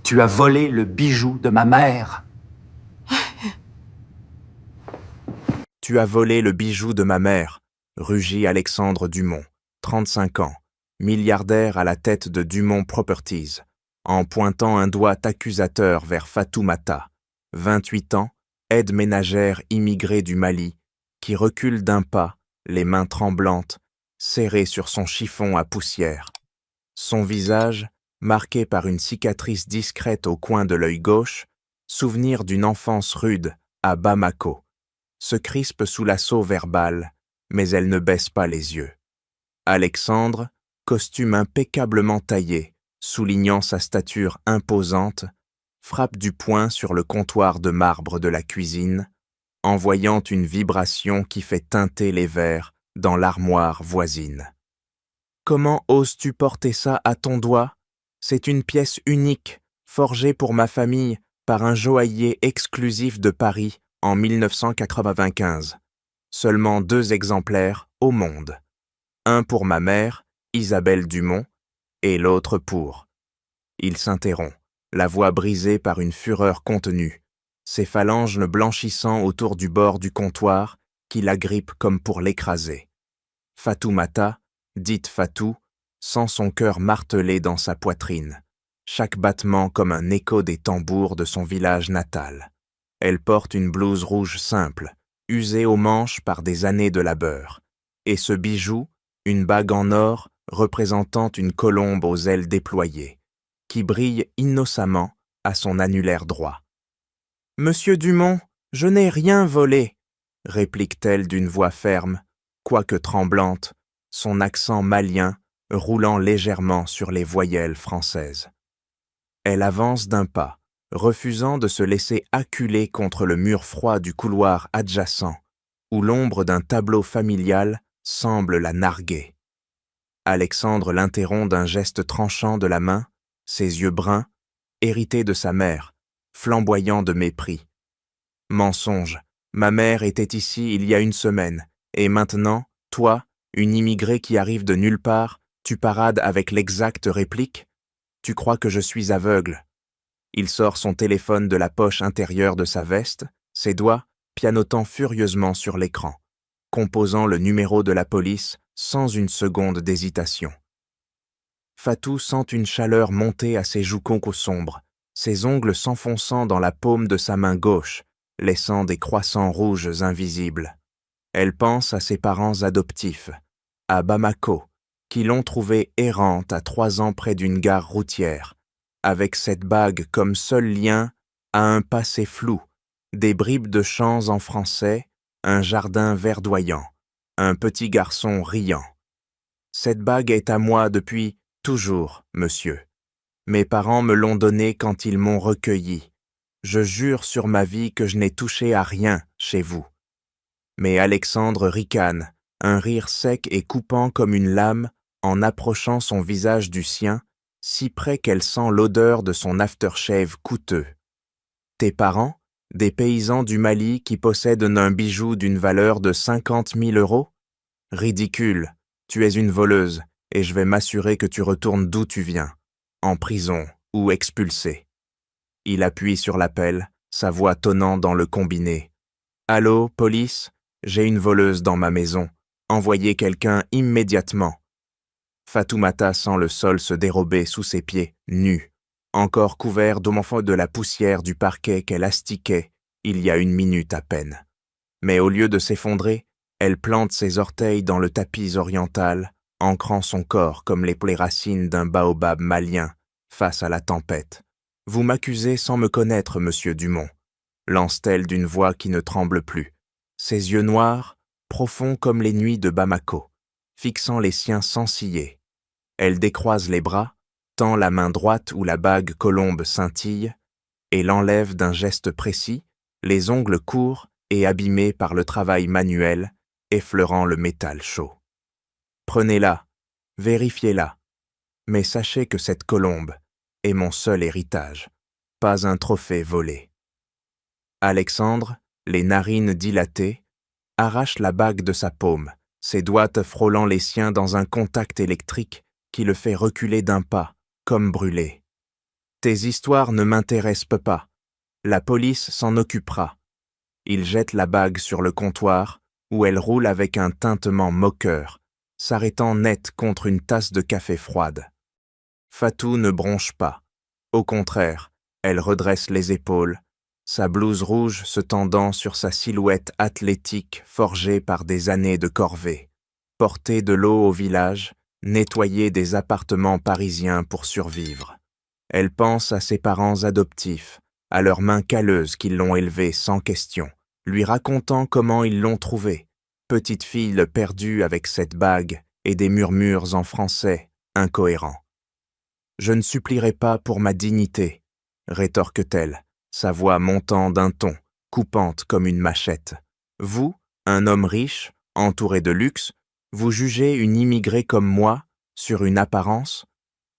Tu as volé le bijou de ma mère. Tu as volé le bijou de ma mère, rugit Alexandre Dumont, 35 ans, milliardaire à la tête de Dumont Properties, en pointant un doigt accusateur vers Fatoumata, 28 ans, aide ménagère immigrée du Mali, qui recule d'un pas, les mains tremblantes, serrées sur son chiffon à poussière. Son visage, marqué par une cicatrice discrète au coin de l'œil gauche, souvenir d'une enfance rude à Bamako, se crispe sous l'assaut verbal, mais elle ne baisse pas les yeux. Alexandre, costume impeccablement taillé, soulignant sa stature imposante, frappe du poing sur le comptoir de marbre de la cuisine, envoyant une vibration qui fait teinter les verres dans l'armoire voisine. Comment oses-tu porter ça à ton doigt? C'est une pièce unique, forgée pour ma famille par un joaillier exclusif de Paris en 1995. Seulement 2 exemplaires au monde. Un pour ma mère, Isabelle Dumont, et l'autre pour... Il s'interrompt, la voix brisée par une fureur contenue, ses phalanges blanchissant autour du bord du comptoir qui l'agrippe comme pour l'écraser. Fatoumata, dite Fatou, sent son cœur martelé dans sa poitrine, chaque battement comme un écho des tambours de son village natal. Elle porte une blouse rouge simple, usée aux manches par des années de labeur, et ce bijou, une bague en or représentant une colombe aux ailes déployées, qui brille innocemment à son annulaire droit. « Monsieur Dumont, je n'ai rien volé !» réplique-t-elle d'une voix ferme, quoique tremblante, son accent malien roulant légèrement sur les voyelles françaises. Elle avance d'un pas, refusant de se laisser acculer contre le mur froid du couloir adjacent, où l'ombre d'un tableau familial semble la narguer. Alexandre l'interrompt d'un geste tranchant de la main, ses yeux bruns, hérités de sa mère, flamboyants de mépris. « Mensonge, ma mère était ici il y a 1 semaine, et maintenant, toi, une immigrée qui arrive de nulle part, tu parades avec l'exacte réplique? Tu crois que je suis aveugle ?» Il sort son téléphone de la poche intérieure de sa veste, ses doigts pianotant furieusement sur l'écran, composant le numéro de la police sans une seconde d'hésitation. Fatou sent une chaleur monter à ses joues conco-sombres, ses ongles s'enfonçant dans la paume de sa main gauche, laissant des croissants rouges invisibles. Elle pense à ses parents adoptifs, à Bamako, qui l'ont trouvée errante à 3 ans près d'une gare routière, avec cette bague comme seul lien à un passé flou, des bribes de chants en français, un jardin verdoyant, un petit garçon riant. Cette bague est à moi depuis toujours, monsieur. Mes parents me l'ont donnée quand ils m'ont recueilli. Je jure sur ma vie que je n'ai touché à rien chez vous. Mais Alexandre ricane, un rire sec et coupant comme une lame, en approchant son visage du sien, si près qu'elle sent l'odeur de son aftershave coûteux. Tes parents, des paysans du Mali qui possèdent un bijou d'une valeur de 50 000 €? Ridicule, tu es une voleuse, et je vais m'assurer que tu retournes d'où tu viens, en prison ou expulsé. Il appuie sur l'appel, sa voix tonnant dans le combiné. « Allô, police? J'ai une voleuse dans ma maison. Envoyez quelqu'un immédiatement. » Fatoumata sent le sol se dérober sous ses pieds, nus, encore couvert de la poussière du parquet qu'elle astiquait il y a 1 minute à peine. Mais au lieu de s'effondrer, elle plante ses orteils dans le tapis oriental, ancrant son corps comme les racines d'un baobab malien face à la tempête. « Vous m'accusez sans me connaître, monsieur Dumont », lance-t-elle d'une voix qui ne tremble plus. Ses yeux noirs, profonds comme les nuits de Bamako, fixant les siens sans ciller. Elle décroise les bras, tend la main droite où la bague colombe scintille, et l'enlève d'un geste précis, les ongles courts et abîmés par le travail manuel, effleurant le métal chaud. Prenez-la, vérifiez-la, mais sachez que cette colombe est mon seul héritage, pas un trophée volé. Alexandre, les narines dilatées, arrache la bague de sa paume, ses doigts frôlant les siens dans un contact électrique qui le fait reculer d'un pas, comme brûlé. Tes histoires ne m'intéressent pas. La police s'en occupera. Il jette la bague sur le comptoir, où elle roule avec un tintement moqueur, s'arrêtant net contre une tasse de café froide. Fatou ne bronche pas. Au contraire, elle redresse les épaules, sa blouse rouge se tendant sur sa silhouette athlétique forgée par des années de corvée. Porter de l'eau au village, nettoyer des appartements parisiens pour survivre. Elle pense à ses parents adoptifs, à leurs mains calleuses qui l'ont élevée sans question, lui racontant comment ils l'ont trouvée, petite fille perdue avec cette bague et des murmures en français incohérents. « Je ne supplierai pas pour ma dignité », rétorque-t-elle, sa voix montant d'un ton, coupante comme une machette. « Vous, un homme riche, entouré de luxe, vous jugez une immigrée comme moi, sur une apparence,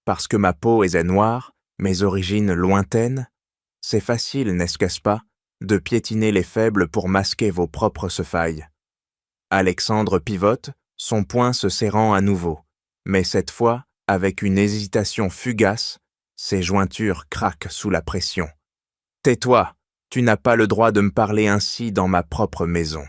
parce que ma peau est noire, mes origines lointaines? C'est facile, n'est-ce pas, de piétiner les faibles pour masquer vos propres failles. » Alexandre pivote, son poing se serrant à nouveau, mais cette fois, avec une hésitation fugace, ses jointures craquent sous la pression. « Tais-toi, tu n'as pas le droit de me parler ainsi dans ma propre maison. »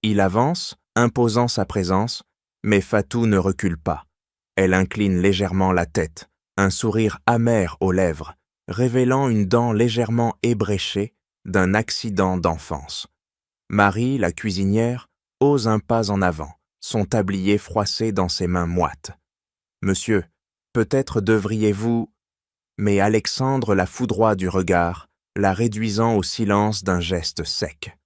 Il avance, imposant sa présence, mais Fatou ne recule pas. Elle incline légèrement la tête, un sourire amer aux lèvres, révélant une dent légèrement ébréchée d'un accident d'enfance. Marie, la cuisinière, ose un pas en avant, son tablier froissé dans ses mains moites. « Monsieur, peut-être devriez-vous… » Mais Alexandre la foudroie du regard, la réduisant au silence d'un geste sec.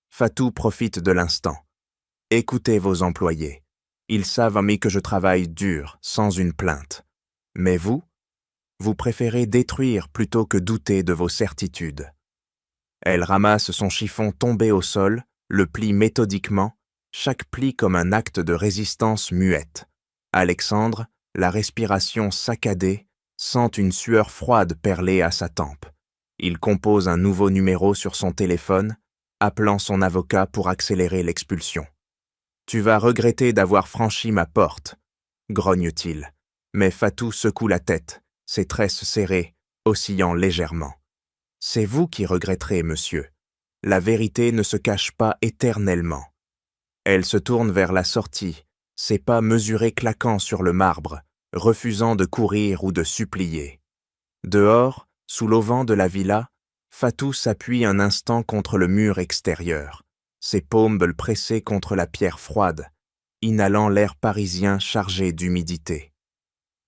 Fatou profite de l'instant. « Écoutez vos employés. Ils savent que je travaille dur, sans une plainte. Mais vous préférez détruire plutôt que douter de vos certitudes. » Elle ramasse son chiffon tombé au sol, le plie méthodiquement, chaque pli comme un acte de résistance muette. Alexandre, la respiration saccadée, sent une sueur froide perler à sa tempe. Il compose un nouveau numéro sur son téléphone, appelant son avocat pour accélérer l'expulsion. « Tu vas regretter d'avoir franchi ma porte », grogne-t-il. Mais Fatou secoue la tête, ses tresses serrées, oscillant légèrement. « C'est vous qui regretterez, monsieur. La vérité ne se cache pas éternellement. » Elle se tourne vers la sortie, ses pas mesurés claquant sur le marbre, refusant de courir ou de supplier. Dehors, sous l'auvent de la villa, Fatou s'appuie un instant contre le mur extérieur, ses paumes pressées contre la pierre froide, inhalant l'air parisien chargé d'humidité.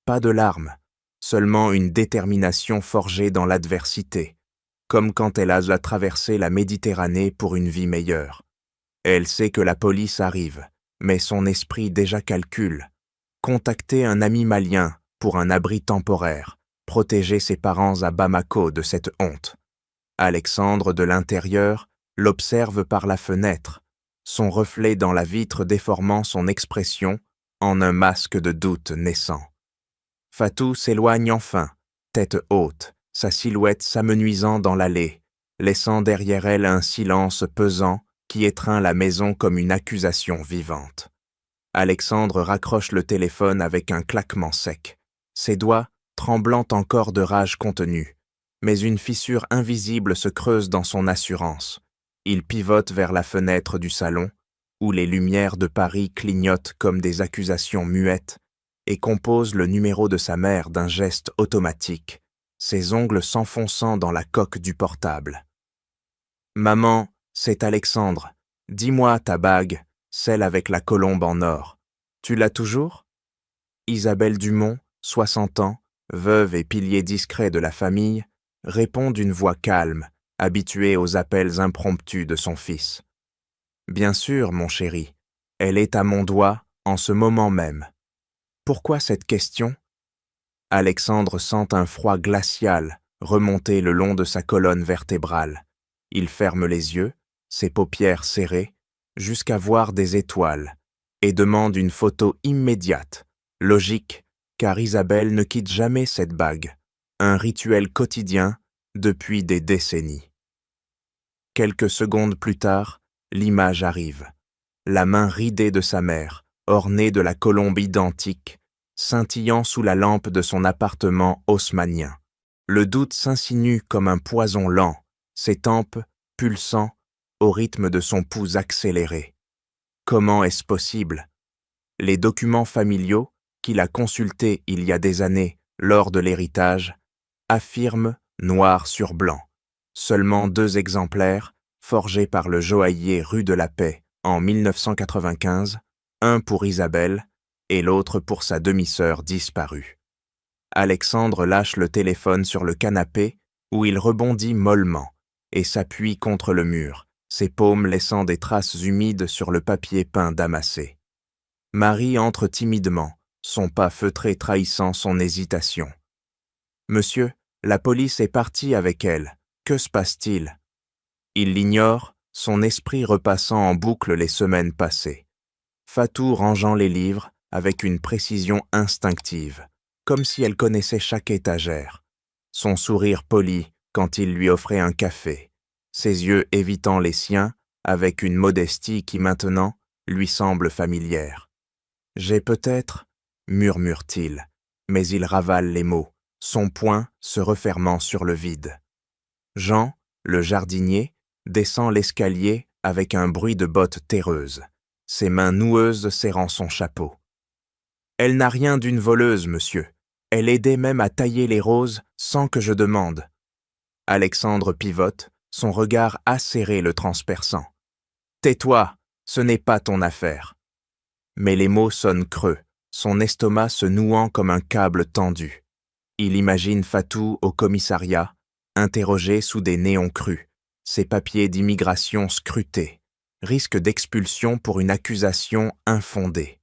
Pas de larmes, seulement une détermination forgée dans l'adversité, comme quand elle a traversé la Méditerranée pour une vie meilleure. Elle sait que la police arrive, mais son esprit déjà calcule. Contacter un ami malien pour un abri temporaire, protéger ses parents à Bamako de cette honte. Alexandre, de l'intérieur, l'observe par la fenêtre, son reflet dans la vitre déformant son expression en un masque de doute naissant. Fatou s'éloigne enfin, tête haute, sa silhouette s'amenuisant dans l'allée, laissant derrière elle un silence pesant qui étreint la maison comme une accusation vivante. Alexandre raccroche le téléphone avec un claquement sec, ses doigts tremblant encore de rage contenue, mais une fissure invisible se creuse dans son assurance. Il pivote vers la fenêtre du salon, où les lumières de Paris clignotent comme des accusations muettes, et compose le numéro de sa mère d'un geste automatique, ses ongles s'enfonçant dans la coque du portable. « Maman, c'est Alexandre. Dis-moi ta bague, celle avec la colombe en or. Tu l'as toujours ?» Isabelle Dumont, 60 ans, veuve et pilier discret de la famille, répond d'une voix calme, habituée aux appels impromptus de son fils. « Bien sûr, mon chéri. Elle est à mon doigt en ce moment même. » Pourquoi cette question ? Alexandre sent un froid glacial remonter le long de sa colonne vertébrale. Il ferme les yeux, ses paupières serrées, jusqu'à voir des étoiles, et demande une photo immédiate, logique, car Isabelle ne quitte jamais cette bague, un rituel quotidien depuis des décennies. Quelques secondes plus tard, l'image arrive. La main ridée de sa mère, ornée de la colombe identique, scintillant sous la lampe de son appartement haussmannien. Le doute s'insinue comme un poison lent, ses tempes pulsant au rythme de son pouls accéléré. Comment est-ce possible? Les documents familiaux, qu'il a consultés il y a des années lors de l'héritage, affirment noir sur blanc. Seulement 2 exemplaires, forgés par le joaillier rue de la Paix en 1995, un pour Isabelle et l'autre pour sa demi-sœur disparue. Alexandre lâche le téléphone sur le canapé où il rebondit mollement et s'appuie contre le mur, ses paumes laissant des traces humides sur le papier peint damassé. Marie entre timidement, son pas feutré trahissant son hésitation. « Monsieur, la police est partie avec elle. Que se passe-t-il » Il l'ignore, son esprit repassant en boucle les semaines passées. Fatou rangeant les livres avec une précision instinctive, comme si elle connaissait chaque étagère. Son sourire poli quand il lui offrait un café, ses yeux évitant les siens avec une modestie qui maintenant lui semble familière. « J'ai peut-être, » murmure-t-il, mais il ravale les mots, son poing se refermant sur le vide. Jean, le jardinier, descend l'escalier avec un bruit de bottes terreuses, ses mains noueuses serrant son chapeau. « Elle n'a rien d'une voleuse, monsieur. Elle aidait même à tailler les roses sans que je demande. » Alexandre pivote, son regard acéré le transperçant. « Tais-toi, ce n'est pas ton affaire. » Mais les mots sonnent creux, son estomac se nouant comme un câble tendu. Il imagine Fatou au commissariat, interrogé sous des néons crus, ses papiers d'immigration scrutés, risque d'expulsion pour une accusation infondée.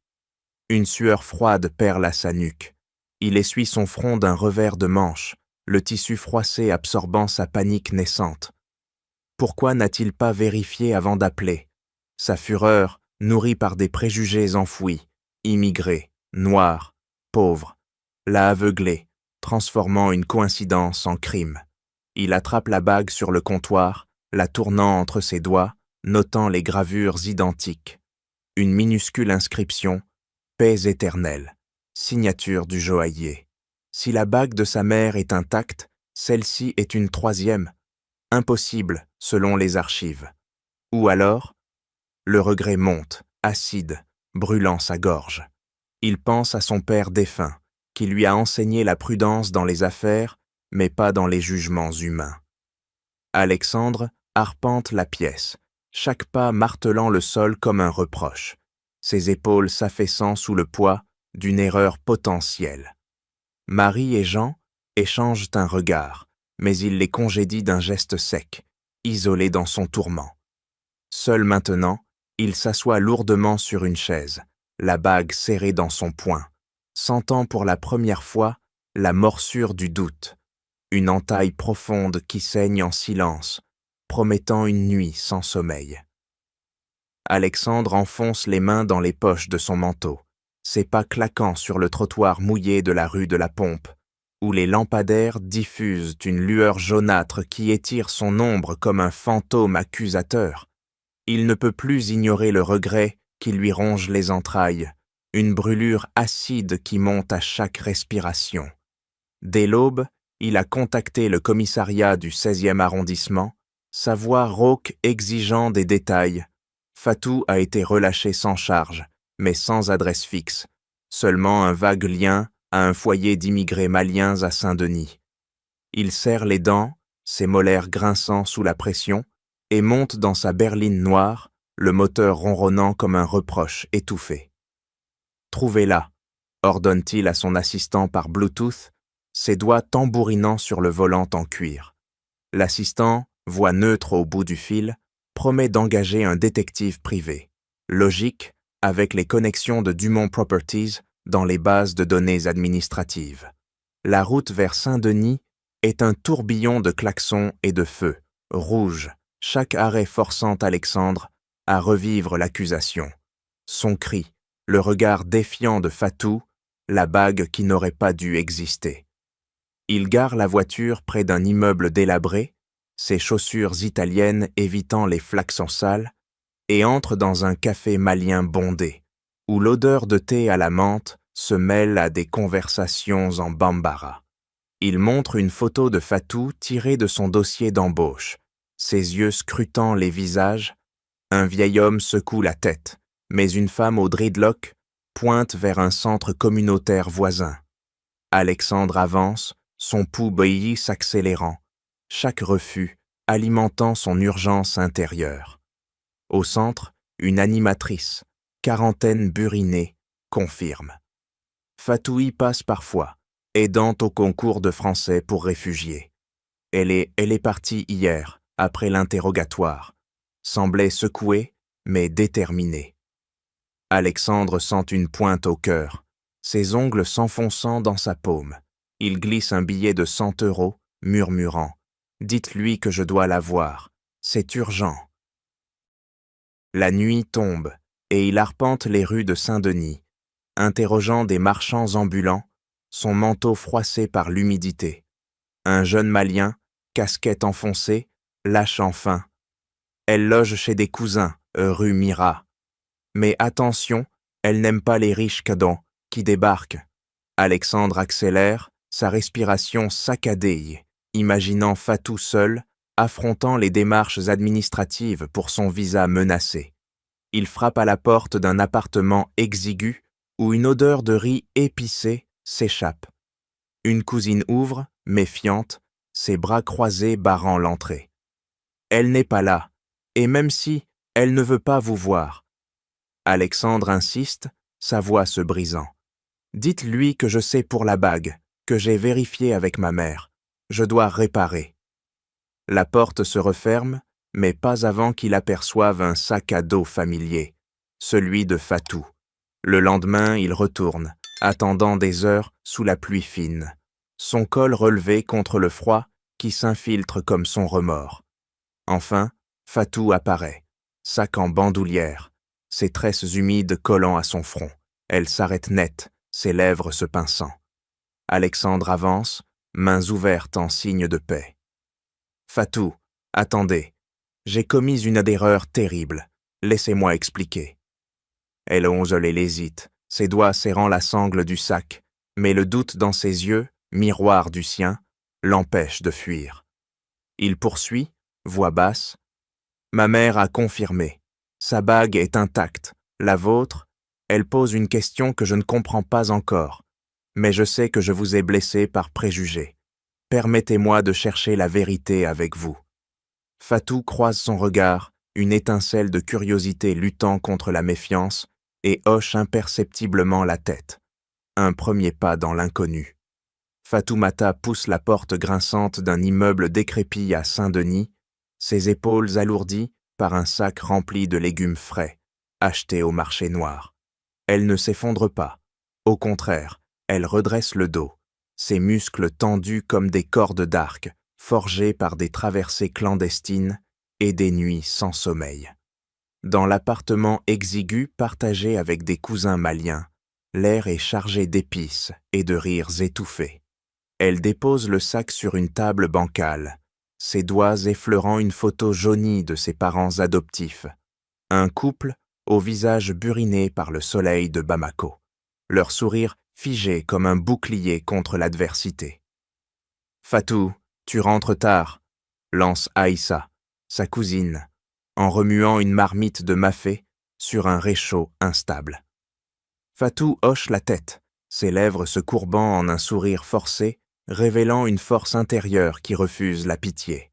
Une sueur froide perle à sa nuque. Il essuie son front d'un revers de manche, le tissu froissé absorbant sa panique naissante. Pourquoi n'a-t-il pas vérifié avant d'appeler? Sa fureur, nourrie par des préjugés enfouis, immigré, noir, pauvre, l'a aveuglé, transformant une coïncidence en crime. Il attrape la bague sur le comptoir, la tournant entre ses doigts, notant les gravures identiques. Une minuscule inscription, « Paix éternelle », signature du joaillier. Si la bague de sa mère est intacte, celle-ci est une 3e. Impossible, selon les archives. Ou alors, le regret monte, acide, brûlant sa gorge. Il pense à son père défunt, qui lui a enseigné la prudence dans les affaires, mais pas dans les jugements humains. Alexandre arpente la pièce, chaque pas martelant le sol comme un reproche, ses épaules s'affaissant sous le poids d'une erreur potentielle. Marie et Jean échangent un regard, mais il les congédie d'un geste sec, isolé dans son tourment. Seul maintenant, il s'assoit lourdement sur une chaise, la bague serrée dans son poing, sentant pour la première fois la morsure du doute, une entaille profonde qui saigne en silence, promettant une nuit sans sommeil. Alexandre enfonce les mains dans les poches de son manteau, ses pas claquant sur le trottoir mouillé de la rue de la Pompe, où les lampadaires diffusent une lueur jaunâtre qui étire son ombre comme un fantôme accusateur. Il ne peut plus ignorer le regret qui lui ronge les entrailles, une brûlure acide qui monte à chaque respiration. Dès l'aube, il a contacté le commissariat du 16e arrondissement, sa voix rauque exigeant des détails. Fatou a été relâché sans charge, mais sans adresse fixe, seulement un vague lien à un foyer d'immigrés maliens à Saint-Denis. Il serre les dents, ses molaires grinçant sous la pression, et monte dans sa berline noire, le moteur ronronnant comme un reproche étouffé. « Trouvez-la », ordonne-t-il à son assistant par Bluetooth, ses doigts tambourinant sur le volant en cuir. L'assistant, voix neutre au bout du fil, promet d'engager un détective privé. Logique, avec les connexions de Dumont Properties dans les bases de données administratives. La route vers Saint-Denis est un tourbillon de klaxons et de feux, rouges, chaque arrêt forçant Alexandre à revivre l'accusation. Son cri, le regard défiant de Fatou, la bague qui n'aurait pas dû exister. Il gare la voiture près d'un immeuble délabré, ses chaussures italiennes évitant les flacons sales, et entre dans un café malien bondé, où l'odeur de thé à la menthe se mêle à des conversations en bambara. Il montre une photo de Fatou tirée de son dossier d'embauche. Ses yeux scrutant les visages, un vieil homme secoue la tête, mais une femme au dreadlock pointe vers un centre communautaire voisin. Alexandre avance, son pouls bouillit s'accélérant, chaque refus alimentant son urgence intérieure. Au centre, une animatrice, quarantaine burinée, confirme. Fatou y passe parfois, aidant au concours de français pour réfugiés. Elle est partie hier, après l'interrogatoire, semblait secouée, mais déterminée. Alexandre sent une pointe au cœur, ses ongles s'enfonçant dans sa paume. Il glisse un billet de 100 €, murmurant « Dites-lui que je dois la voir, c'est urgent ». La nuit tombe, et il arpente les rues de Saint-Denis, interrogeant des marchands ambulants, son manteau froissé par l'humidité. Un jeune Malien, casquette enfoncée, lâche enfin. Elle loge chez des cousins, rue Mira. Mais attention, elle n'aime pas les riches cadans qui débarquent. Alexandre accélère, sa respiration saccadée, imaginant Fatou seul, affrontant les démarches administratives pour son visa menacé. Il frappe à la porte d'un appartement exigu où une odeur de riz épicé s'échappe. Une cousine ouvre, méfiante, ses bras croisés barrant l'entrée. Elle n'est pas là, et même si elle ne veut pas vous voir. Alexandre insiste, sa voix se brisant. Dites-lui que je sais pour la bague, que j'ai vérifié avec ma mère. Je dois réparer. La porte se referme, mais pas avant qu'il aperçoive un sac à dos familier, celui de Fatou. Le lendemain, il retourne, attendant des heures sous la pluie fine, son col relevé contre le froid qui s'infiltre comme son remords. Enfin, Fatou apparaît, sac en bandoulière, ses tresses humides collant à son front. Elle s'arrête net, ses lèvres se pinçant. Alexandre avance, mains ouvertes en signe de paix. « Fatou, attendez, j'ai commis une erreur terrible, laissez-moi expliquer. » Elle ongle et hésite, ses doigts serrant la sangle du sac, mais le doute dans ses yeux, miroir du sien, l'empêche de fuir. Il poursuit, voix basse. « Ma mère a confirmé. Sa bague est intacte. La vôtre, elle pose une question que je ne comprends pas encore, mais je sais que je vous ai blessé par préjugé. Permettez-moi de chercher la vérité avec vous. » Fatou croise son regard, une étincelle de curiosité luttant contre la méfiance, et hoche imperceptiblement la tête. Un premier pas dans l'inconnu. Fatoumata pousse la porte grinçante d'un immeuble décrépit à Saint-Denis, ses épaules alourdies par un sac rempli de légumes frais, achetés au marché noir. Elle ne s'effondre pas. Au contraire, elle redresse le dos, ses muscles tendus comme des cordes d'arc, forgés par des traversées clandestines et des nuits sans sommeil. Dans l'appartement exigu partagé avec des cousins maliens, l'air est chargé d'épices et de rires étouffés. Elle dépose le sac sur une table bancale, ses doigts effleurant une photo jaunie de ses parents adoptifs, un couple au visage buriné par le soleil de Bamako, leur sourire figé comme un bouclier contre l'adversité. « Fatou, tu rentres tard », lance Aïssa, sa cousine, en remuant une marmite de mafé sur un réchaud instable. Fatou hoche la tête, ses lèvres se courbant en un sourire forcé, révélant une force intérieure qui refuse la pitié.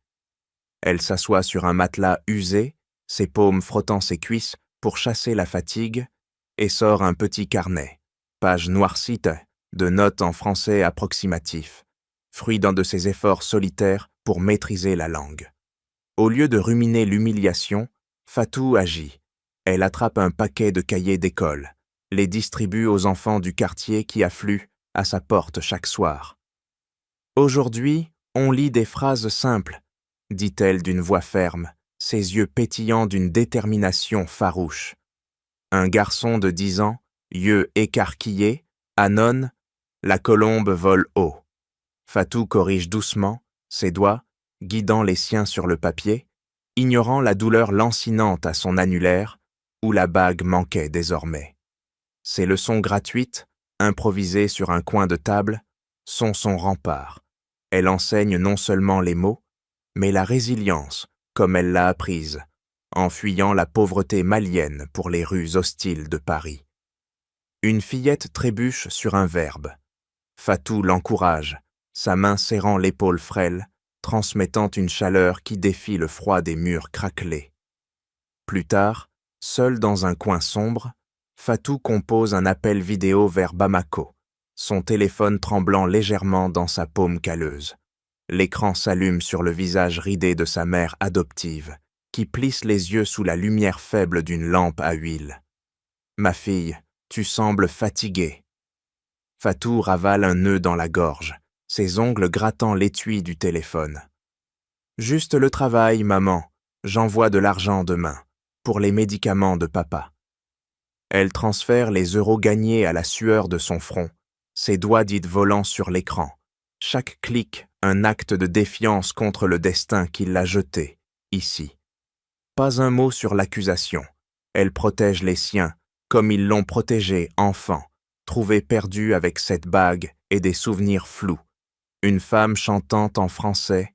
Elle s'assoit sur un matelas usé, ses paumes frottant ses cuisses pour chasser la fatigue, et sort un petit carnet, page noircie de notes en français approximatif, fruit d'un de ses efforts solitaires pour maîtriser la langue. Au lieu de ruminer l'humiliation, Fatou agit. Elle attrape un paquet de cahiers d'école, les distribue aux enfants du quartier qui affluent à sa porte chaque soir. « Aujourd'hui, on lit des phrases simples, » dit-elle d'une voix ferme, ses yeux pétillants d'une détermination farouche. Un garçon de 10 ans, yeux écarquillés, annonce « La colombe vole haut ». Fatou corrige doucement, ses doigts, guidant les siens sur le papier, ignorant la douleur lancinante à son annulaire, où la bague manquait désormais. Ces leçons gratuites, improvisées sur un coin de table, sont son rempart, Elle enseigne non seulement les mots, mais la résilience, comme elle l'a apprise, en fuyant la pauvreté malienne pour les rues hostiles de Paris. Une fillette trébuche sur un verbe. Fatou l'encourage, sa main serrant l'épaule frêle, transmettant une chaleur qui défie le froid des murs craquelés. Plus tard, seule dans un coin sombre, Fatou compose un appel vidéo vers Bamako, son téléphone tremblant légèrement dans sa paume calleuse. L'écran s'allume sur le visage ridé de sa mère adoptive, qui plisse les yeux sous la lumière faible d'une lampe à huile. « Ma fille, tu sembles fatiguée. » Fatou ravale un nœud dans la gorge, ses ongles grattant l'étui du téléphone. « Juste le travail, maman. J'envoie de l'argent demain, pour les médicaments de papa. » Elle transfère les euros gagnés à la sueur de son front, ses doigts dits volants sur l'écran. Chaque clic, un acte de défiance contre le destin qui l'a jetée, ici. Pas un mot sur l'accusation. Elle protège les siens, comme ils l'ont protégée enfant, trouvée perdue avec cette bague et des souvenirs flous. Une femme chantant en français,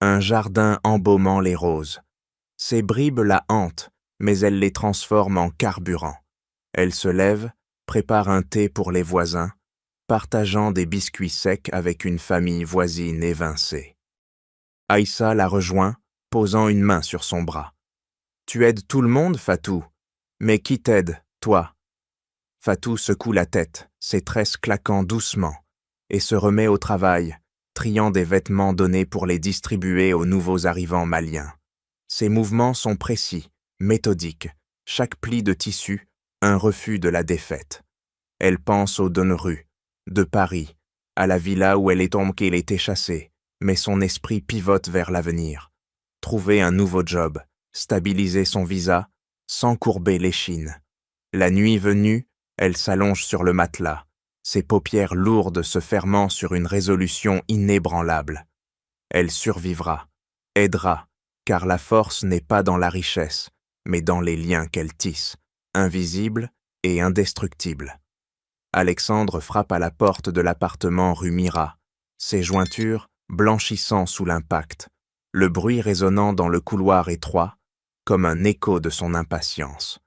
un jardin embaumant les roses. Ces bribes la hantent, mais elle les transforme en carburant. Elle se lève, prépare un thé pour les voisins, partageant des biscuits secs avec une famille voisine évincée. Aïssa la rejoint, posant une main sur son bras. « Tu aides tout le monde, Fatou. Mais qui t'aide, toi ?» Fatou secoue la tête, ses tresses claquant doucement, et se remet au travail, triant des vêtements donnés pour les distribuer aux nouveaux arrivants maliens. Ses mouvements sont précis, méthodiques, chaque pli de tissu, un refus de la défaite. Elle pense aux Donnerues, de Paris, à la villa où elle est tombée qu'elle était chassée, mais son esprit pivote vers l'avenir. Trouver un nouveau job, stabiliser son visa, sans courber l'échine. La nuit venue, elle s'allonge sur le matelas, ses paupières lourdes se fermant sur une résolution inébranlable. Elle survivra, aidera, car la force n'est pas dans la richesse, mais dans les liens qu'elle tisse, invisibles et indestructibles. Alexandre frappe à la porte de l'appartement rue Mira, ses jointures blanchissant sous l'impact, le bruit résonnant dans le couloir étroit, comme un écho de son impatience.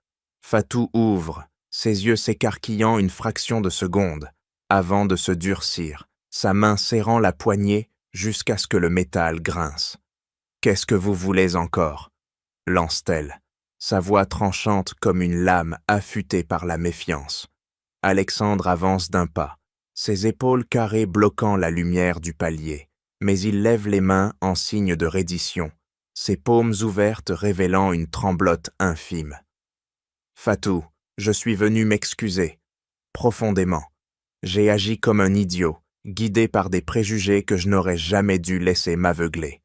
Fatou ouvre, ses yeux s'écarquillant une fraction de seconde, avant de se durcir, sa main serrant la poignée jusqu'à ce que le métal grince. « Qu'est-ce que vous voulez encore ?» lance-t-elle, sa voix tranchante comme une lame affûtée par la méfiance. Alexandre avance d'un pas, ses épaules carrées bloquant la lumière du palier, mais il lève les mains en signe de reddition, ses paumes ouvertes révélant une tremblote infime. « Fatou, je suis venu m'excuser, profondément. J'ai agi comme un idiot, guidé par des préjugés que je n'aurais jamais dû laisser m'aveugler. »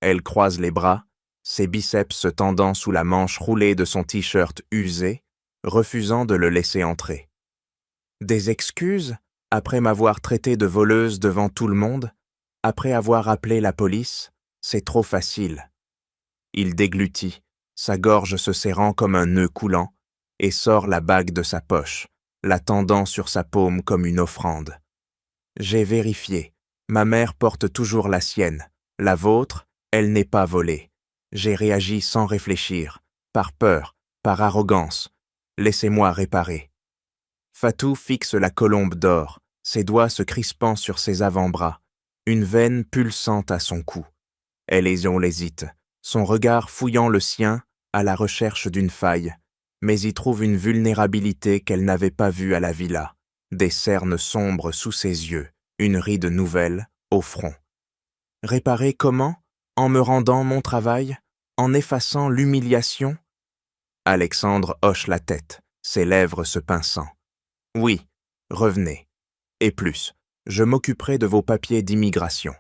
Elle croise les bras, ses biceps se tendant sous la manche roulée de son t-shirt usé, refusant de le laisser entrer. « Des excuses, après m'avoir traité de voleuse devant tout le monde, après avoir appelé la police, c'est trop facile. » Il déglutit, sa gorge se serrant comme un nœud coulant, et sort la bague de sa poche, la tendant sur sa paume comme une offrande. « J'ai vérifié. Ma mère porte toujours la sienne. La vôtre, elle n'est pas volée. J'ai réagi sans réfléchir, par peur, par arrogance. Laissez-moi réparer. » Fatou fixe la colombe d'or, ses doigts se crispant sur ses avant-bras, une veine pulsante à son cou. Elle hésite, son regard fouillant le sien à la recherche d'une faille, mais y trouve une vulnérabilité qu'elle n'avait pas vue à la villa, des cernes sombres sous ses yeux, une ride nouvelle au front. Réparer comment? En me rendant mon travail? En effaçant l'humiliation? Alexandre hoche la tête, ses lèvres se pinçant. Oui, revenez. Et plus, je m'occuperai de vos papiers d'immigration.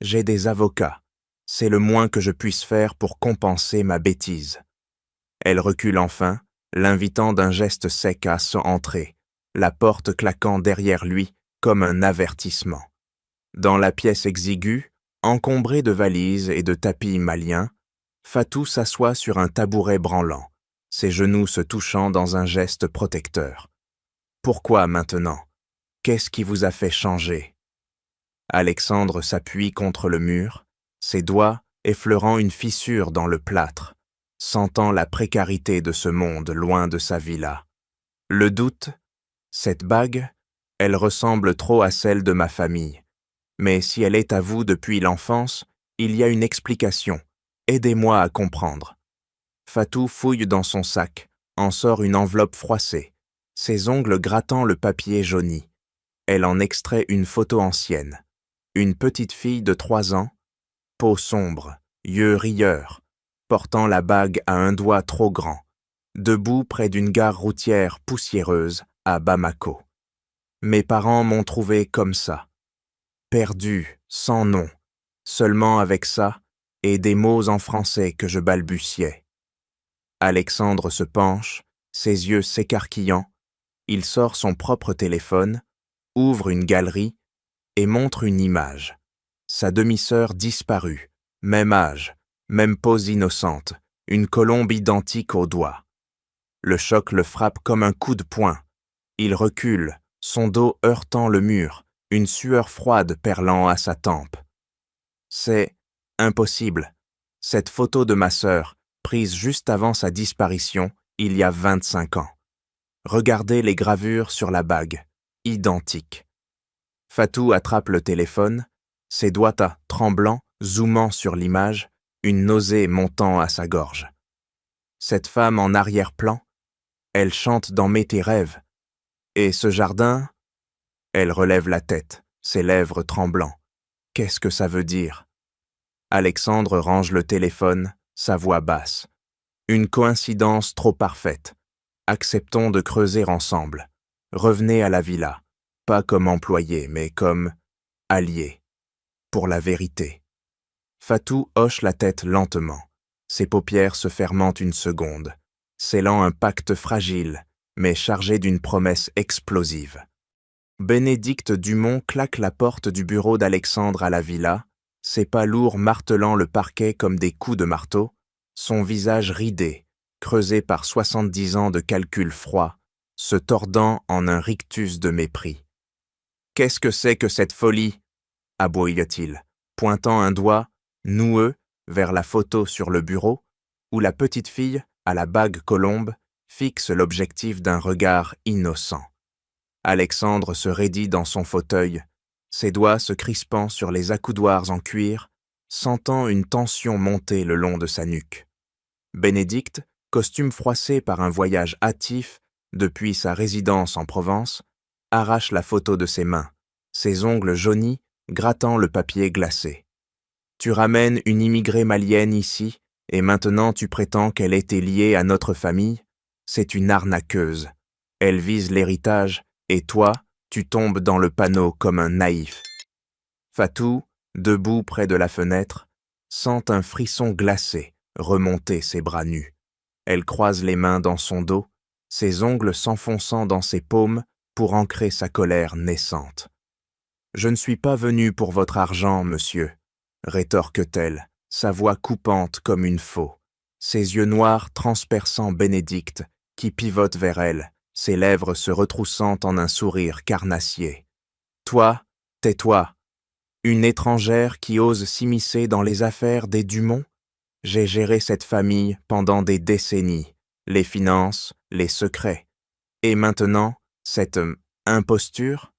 J'ai des avocats. C'est le moins que je puisse faire pour compenser ma bêtise. Elle recule enfin, l'invitant d'un geste sec à entrer, la porte claquant derrière lui comme un avertissement. Dans la pièce exiguë, encombrée de valises et de tapis maliens, Fatou s'assoit sur un tabouret branlant, ses genoux se touchant dans un geste protecteur. Pourquoi maintenant? Qu'est-ce qui vous a fait changer? Alexandre s'appuie contre le mur, ses doigts effleurant une fissure dans le plâtre, sentant la précarité de ce monde loin de sa villa. Le doute, cette bague, elle ressemble trop à celle de ma famille. Mais si elle est à vous depuis l'enfance, il y a une explication. Aidez-moi à comprendre. Fatou fouille dans son sac, en sort une enveloppe froissée, ses ongles grattant le papier jauni. Elle en extrait une photo ancienne. Une petite fille de 3 ans, peau sombre, yeux rieurs, portant la bague à un doigt trop grand, debout près d'une gare routière poussiéreuse à Bamako. Mes parents m'ont trouvé comme ça, perdu, sans nom, seulement avec ça et des mots en français que je balbutiais. Alexandre se penche, ses yeux s'écarquillant, il sort son propre téléphone, ouvre une galerie et montre une image. Sa demi-sœur disparue, même âge, même pose innocente, une colombe identique au doigt. Le choc le frappe comme un coup de poing. Il recule, son dos heurtant le mur, une sueur froide perlant à sa tempe. C'est impossible. Cette photo de ma sœur, prise juste avant sa disparition, il y a 25 ans. Regardez les gravures sur la bague, identiques. Fatou attrape le téléphone, ses doigts tremblants, zoomant sur l'image, une nausée montant à sa gorge. Cette femme en arrière-plan, elle chante dans tes rêves. Et ce jardin? Elle relève la tête, ses lèvres tremblant. Qu'est-ce que ça veut dire? Alexandre range le téléphone, sa voix basse. Une coïncidence trop parfaite. Acceptons de creuser ensemble. Revenez à la villa, pas comme employés, mais comme alliés. Pour la vérité. Fatou hoche la tête lentement. Ses paupières se fermentent une seconde, scellant un pacte fragile, mais chargé d'une promesse explosive. Bénédicte Dumont claque la porte du bureau d'Alexandre à la villa, ses pas lourds martelant le parquet comme des coups de marteau, son visage ridé, creusé par 70 ans de calcul froid, se tordant en un rictus de mépris. « Qu'est-ce que c'est que cette folie ?» aboya-t-il, pointant un doigt, noueux, vers la photo sur le bureau, où la petite fille, à la bague colombe, fixe l'objectif d'un regard innocent. Alexandre se raidit dans son fauteuil, ses doigts se crispant sur les accoudoirs en cuir, sentant une tension monter le long de sa nuque. Bénédicte, costume froissé par un voyage hâtif depuis sa résidence en Provence, arrache la photo de ses mains, ses ongles jaunis grattant le papier glacé. Tu ramènes une immigrée malienne ici, et maintenant tu prétends qu'elle était liée à notre famille? C'est une arnaqueuse. Elle vise l'héritage, et toi, tu tombes dans le panneau comme un naïf. Fatou, debout près de la fenêtre, sent un frisson glacé remonter ses bras nus. Elle croise les mains dans son dos, ses ongles s'enfonçant dans ses paumes pour ancrer sa colère naissante. « Je ne suis pas venu pour votre argent, monsieur », rétorque-t-elle, sa voix coupante comme une faux, ses yeux noirs transperçant Bénédicte, qui pivote vers elle, ses lèvres se retroussant en un sourire carnassier. « Toi, tais-toi. Une étrangère qui ose s'immiscer dans les affaires des Dumont? J'ai géré cette famille pendant des décennies, les finances, les secrets. Et maintenant, cette imposture ?»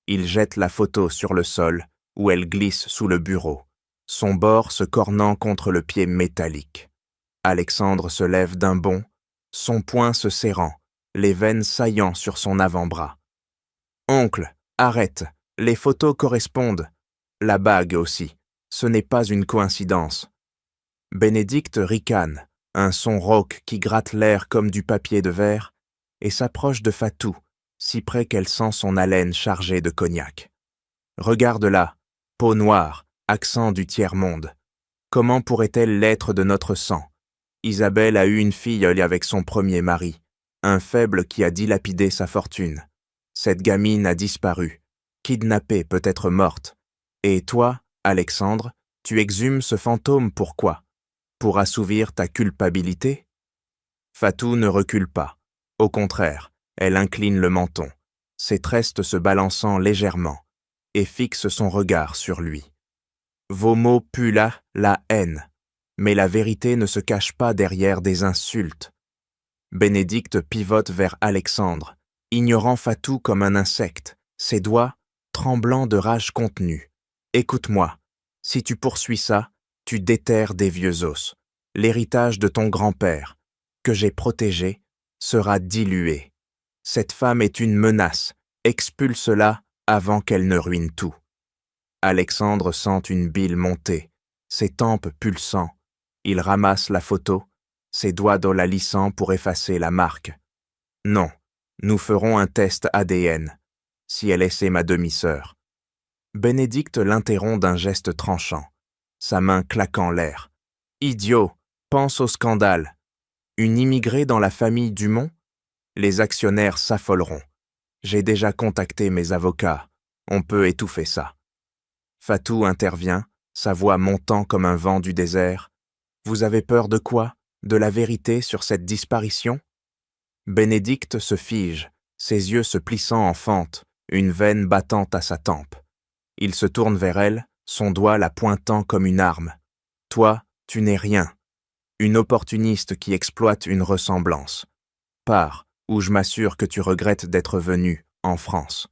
Il jette la photo sur le sol, où elle glisse sous le bureau, son bord se cornant contre le pied métallique. Alexandre se lève d'un bond, son poing se serrant, les veines saillant sur son avant-bras. « Oncle, arrête, les photos correspondent. La bague aussi, ce n'est pas une coïncidence. » Bénédicte ricane, un son rauque qui gratte l'air comme du papier de verre, et s'approche de Fatou, si près qu'elle sent son haleine chargée de cognac. Regarde-la, peau noire, accent du tiers-monde. Comment pourrait-elle l'être de notre sang? Isabelle a eu une fille avec son premier mari, un faible qui a dilapidé sa fortune. Cette gamine a disparu, kidnappée, peut-être morte. Et toi, Alexandre, tu exhumes ce fantôme pourquoi? Pour assouvir ta culpabilité? Fatou ne recule pas. Au contraire, elle incline le menton, ses tresses se balançant légèrement, et fixe son regard sur lui. Vos mots puent là la haine, mais la vérité ne se cache pas derrière des insultes. Bénédicte pivote vers Alexandre, ignorant Fatou comme un insecte, ses doigts tremblants de rage contenue. Écoute-moi, si tu poursuis ça, tu déterres des vieux os. L'héritage de ton grand-père, que j'ai protégé, sera dilué. Cette femme est une menace, expulse-la avant qu'elle ne ruine tout. Alexandre sent une bile monter, ses tempes pulsant. Il ramasse la photo, ses doigts dans la lissant pour effacer la marque. Non, nous ferons un test ADN, si elle essaie ma demi-sœur. Bénédicte l'interrompt d'un geste tranchant, sa main claquant l'air. Idiot, pense au scandale. Une immigrée dans la famille Dumont? Les actionnaires s'affoleront. J'ai déjà contacté mes avocats, on peut étouffer ça. Fatou intervient, sa voix montant comme un vent du désert. Vous avez peur de quoi? De la vérité sur cette disparition? Bénédicte se fige, ses yeux se plissant en fente, une veine battant à sa tempe. Il se tourne vers elle, son doigt la pointant comme une arme. Toi, tu n'es rien. Une opportuniste qui exploite une ressemblance. Pars, ou je m'assure que tu regrettes d'être venu, en France.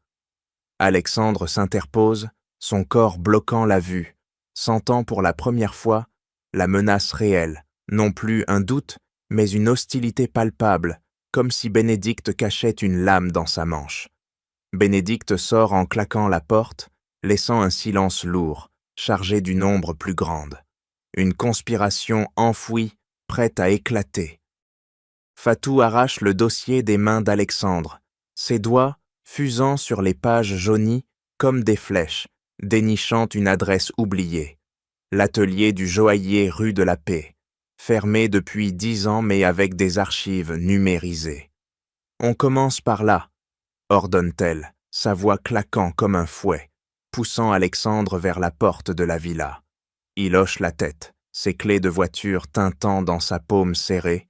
Alexandre s'interpose, son corps bloquant la vue, sentant pour la première fois la menace réelle, non plus un doute, mais une hostilité palpable, comme si Bénédicte cachait une lame dans sa manche. Bénédicte sort en claquant la porte, laissant un silence lourd, chargé d'une ombre plus grande. Une conspiration enfouie, prête à éclater. Fatou arrache le dossier des mains d'Alexandre, ses doigts fusant sur les pages jaunies comme des flèches, dénichant une adresse oubliée. L'atelier du joaillier rue de la Paix, fermé depuis 10 ans mais avec des archives numérisées. On commence par là, ordonne-t-elle, sa voix claquant comme un fouet, poussant Alexandre vers la porte de la villa. Il hoche la tête, ses clés de voiture tintant dans sa paume serrée,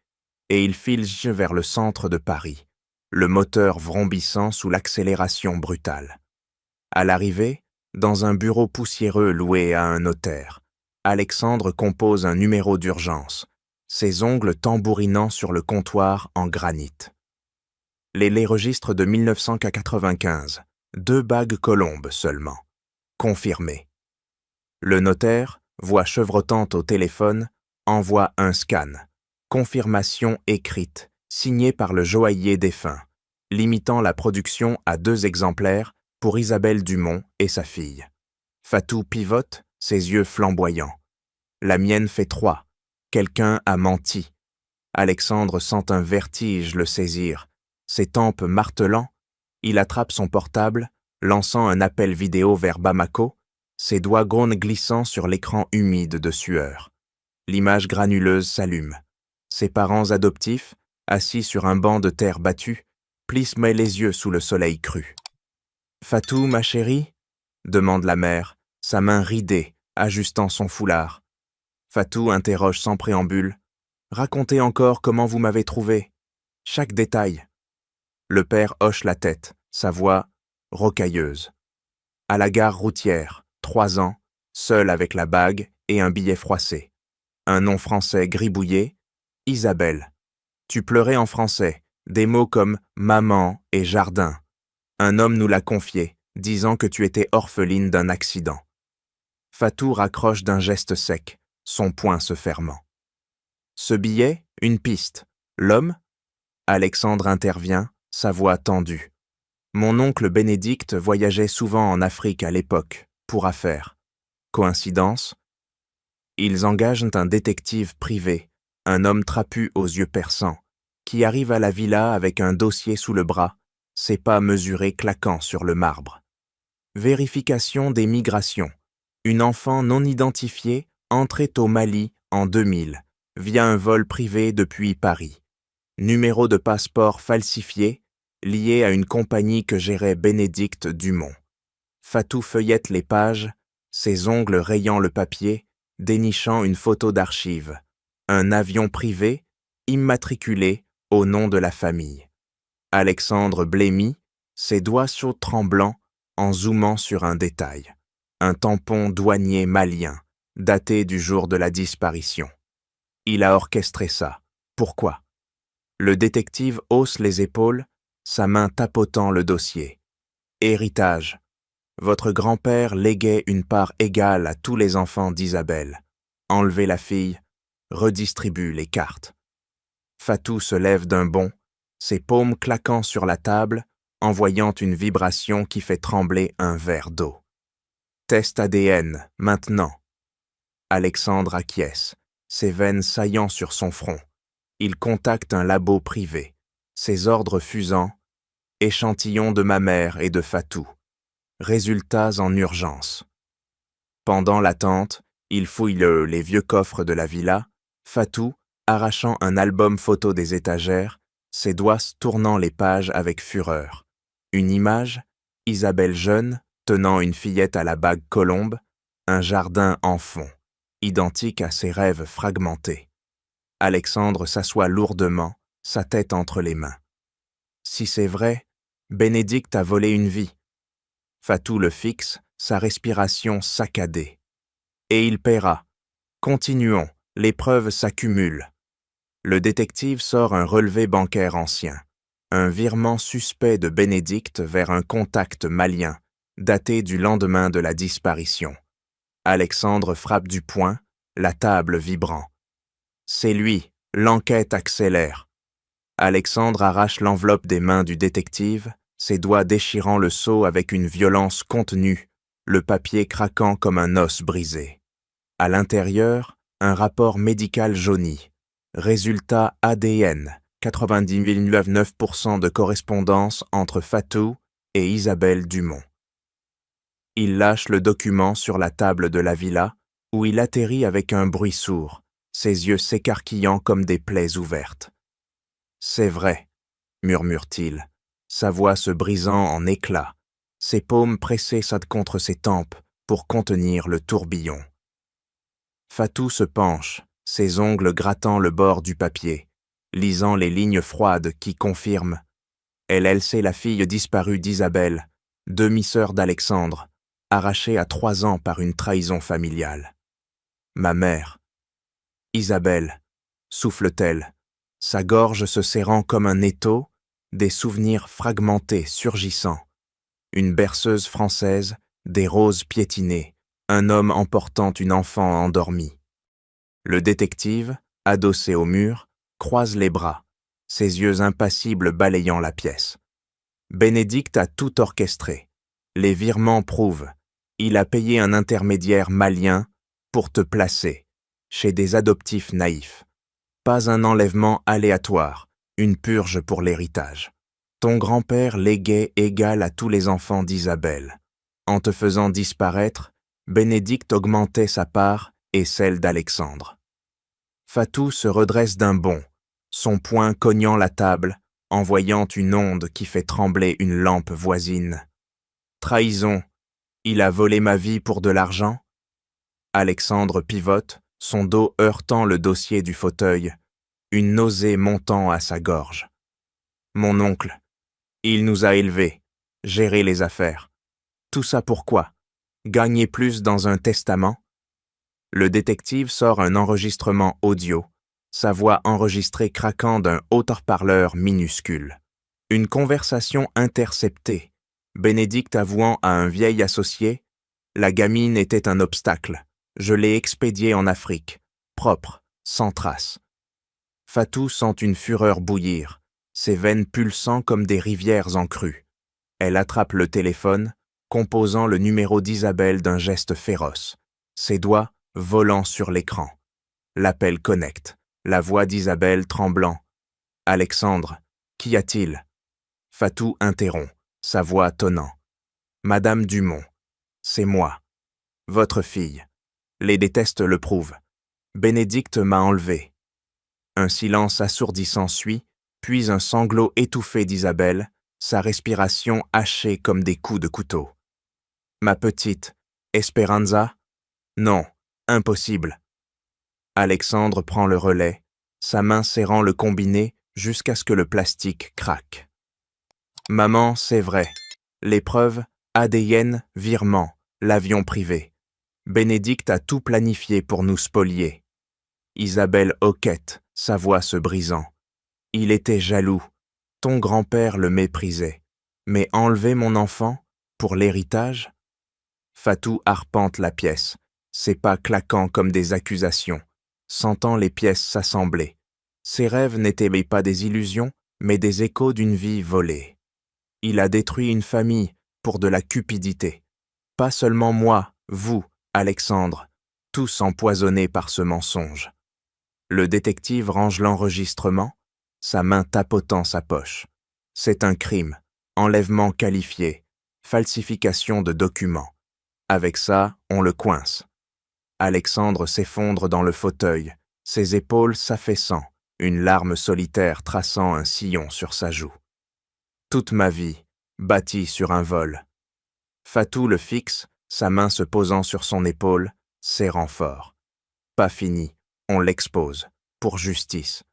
et il file vers le centre de Paris, le moteur vrombissant sous l'accélération brutale. À l'arrivée, dans un bureau poussiéreux loué à un notaire, Alexandre compose un numéro d'urgence, ses ongles tambourinant sur le comptoir en granit. Les registres de 1995, 2 bagues colombes seulement. Confirmé. Le notaire, voix chevrotante au téléphone, envoie un scan. Confirmation écrite, signée par le joaillier défunt, limitant la production à 2 exemplaires pour Isabelle Dumont et sa fille. Fatou pivote, ses yeux flamboyants. La mienne fait 3. Quelqu'un a menti. Alexandre sent un vertige le saisir. Ses tempes martelant, il attrape son portable, lançant un appel vidéo vers Bamako, ses doigts gournes glissant sur l'écran humide de sueur. L'image granuleuse s'allume. Ses parents adoptifs, assis sur un banc de terre battue, plissent les yeux sous le soleil cru. « Fatou, ma chérie ?» demande la mère, sa main ridée, ajustant son foulard. Fatou interroge sans préambule. « Racontez encore comment vous m'avez trouvé. Chaque détail. » Le père hoche la tête, sa voix rocailleuse. À la gare routière, 3 ans, seul avec la bague et un billet froissé. Un nom français gribouillé, Isabelle. Tu pleurais en français, des mots comme maman et jardin. Un homme nous l'a confié, disant que tu étais orpheline d'un accident. Fatou raccroche d'un geste sec, son poing se fermant. Ce billet, une piste. L'homme? Alexandre intervient, sa voix tendue. Mon oncle Bénédicte voyageait souvent en Afrique à l'époque, pour affaires. Coïncidence? Ils engagent un détective privé, un homme trapu aux yeux perçants, qui arrive à la villa avec un dossier sous le bras, ses pas mesurés claquant sur le marbre. Vérification des migrations. Une enfant non identifiée entrait au Mali en 2000, via un vol privé depuis Paris. Numéro de passeport falsifié, lié à une compagnie que gérait Bénédicte Dumont. Fatou feuillette les pages, ses ongles rayant le papier, dénichant une photo d'archive. Un avion privé, immatriculé au nom de la famille. Alexandre blêmit, ses doigts chauds tremblants, en zoomant sur un détail. Un tampon douanier malien, daté du jour de la disparition. Il a orchestré ça. Pourquoi? Le détective hausse les épaules, sa main tapotant le dossier. Héritage. Votre grand-père léguait une part égale à tous les enfants d'Isabelle. Enlevez la fille, redistribue les cartes. Fatou se lève d'un bond, ses paumes claquant sur la table, envoyant une vibration qui fait trembler un verre d'eau. Test ADN, maintenant. Alexandre acquiesce, ses veines saillant sur son front. Il contacte un labo privé, ses ordres fusant, échantillons de ma mère et de Fatou. Résultats en urgence. Pendant l'attente, il fouille les vieux coffres de la villa, Fatou, arrachant un album photo des étagères, ses doigts tournant les pages avec fureur. Une image, Isabelle jeune, tenant une fillette à la bague colombe, un jardin en fond, identique à ses rêves fragmentés. Alexandre s'assoit lourdement, sa tête entre les mains. Si c'est vrai, Bénédicte a volé une vie. Fatou le fixe, sa respiration saccadée. Et il paiera. Continuons, les preuves s'accumulent. Le détective sort un relevé bancaire ancien, un virement suspect de Bénédicte vers un contact malien, daté du lendemain de la disparition. Alexandre frappe du poing, la table vibrant. C'est lui, l'enquête accélère. Alexandre arrache l'enveloppe des mains du détective, ses doigts déchirant le sceau avec une violence contenue, le papier craquant comme un os brisé. À l'intérieur, un rapport médical jauni. Résultat ADN, 90,9% de correspondance entre Fatou et Isabelle Dumont. Il lâche le document sur la table de la villa, où il atterrit avec un bruit sourd, ses yeux s'écarquillant comme des plaies ouvertes. « C'est vrai », murmure-t-il, sa voix se brisant en éclats, ses paumes pressées contre ses tempes pour contenir le tourbillon. Fatou se penche, ses ongles grattant le bord du papier, lisant les lignes froides qui confirment « Elle sait la fille disparue d'Isabelle, demi-sœur d'Alexandre, arrachée à 3 ans par une trahison familiale. Ma mère. Isabelle, souffle-t-elle, sa gorge se serrant comme un étau, des souvenirs fragmentés surgissant. Une berceuse française, des roses piétinées, un homme emportant une enfant endormie. Le détective, adossé au mur, croise les bras, ses yeux impassibles balayant la pièce. Bénédicte a tout orchestré. Les virements prouvent. Il a payé un intermédiaire malien pour te placer, chez des adoptifs naïfs. Pas un enlèvement aléatoire, une purge pour l'héritage. Ton grand-père léguait égal à tous les enfants d'Isabelle. En te faisant disparaître, Bénédicte augmentait sa part et celle d'Alexandre. Fatou se redresse d'un bond, son poing cognant la table, envoyant une onde qui fait trembler une lampe voisine. Trahison, il a volé ma vie pour de l'argent? Alexandre pivote, son dos heurtant le dossier du fauteuil, une nausée montant à sa gorge. Mon oncle, il nous a élevés, géré les affaires. Tout ça pourquoi? Gagner plus dans un testament? Le détective sort un enregistrement audio, sa voix enregistrée craquant d'un haut-parleur minuscule. Une conversation interceptée, Bénédicte avouant à un vieil associé « La gamine était un obstacle. Je l'ai expédiée en Afrique, propre, sans trace. » Fatou sent une fureur bouillir, ses veines pulsant comme des rivières en crue. Elle attrape le téléphone, composant le numéro d'Isabelle d'un geste féroce, ses doigts volant sur l'écran. L'appel connecte, la voix d'Isabelle tremblant. « Alexandre, qu'y a-t-il » Fatou interrompt, sa voix tonnant. « Madame Dumont, c'est moi, votre fille. Les détestes le prouvent. Bénédicte m'a enlevé. » Un silence assourdissant suit, puis un sanglot étouffé d'Isabelle, sa respiration hachée comme des coups de couteau. « Ma petite, Esperanza? Non, impossible. » Alexandre prend le relais, sa main serrant le combiné jusqu'à ce que le plastique craque. « Maman, c'est vrai. Les preuves, ADN, virement, l'avion privé. Bénédicte a tout planifié pour nous spolier. Isabelle hoquette, sa voix se brisant. Il était jaloux. Ton grand-père le méprisait. Mais enlever mon enfant, pour l'héritage? Fatou arpente la pièce, ses pas claquant comme des accusations, sentant les pièces s'assembler. Ses rêves n'étaient pas des illusions, mais des échos d'une vie volée. Il a détruit une famille pour de la cupidité. Pas seulement moi, vous, Alexandre, tous empoisonnés par ce mensonge. Le détective range l'enregistrement, sa main tapotant sa poche. C'est un crime, enlèvement qualifié, falsification de documents. Avec ça, on le coince. Alexandre s'effondre dans le fauteuil, ses épaules s'affaissant, une larme solitaire traçant un sillon sur sa joue. Toute ma vie, bâtie sur un vol. Fatou le fixe, sa main se posant sur son épaule, serrant fort. Pas fini, on l'expose, pour justice.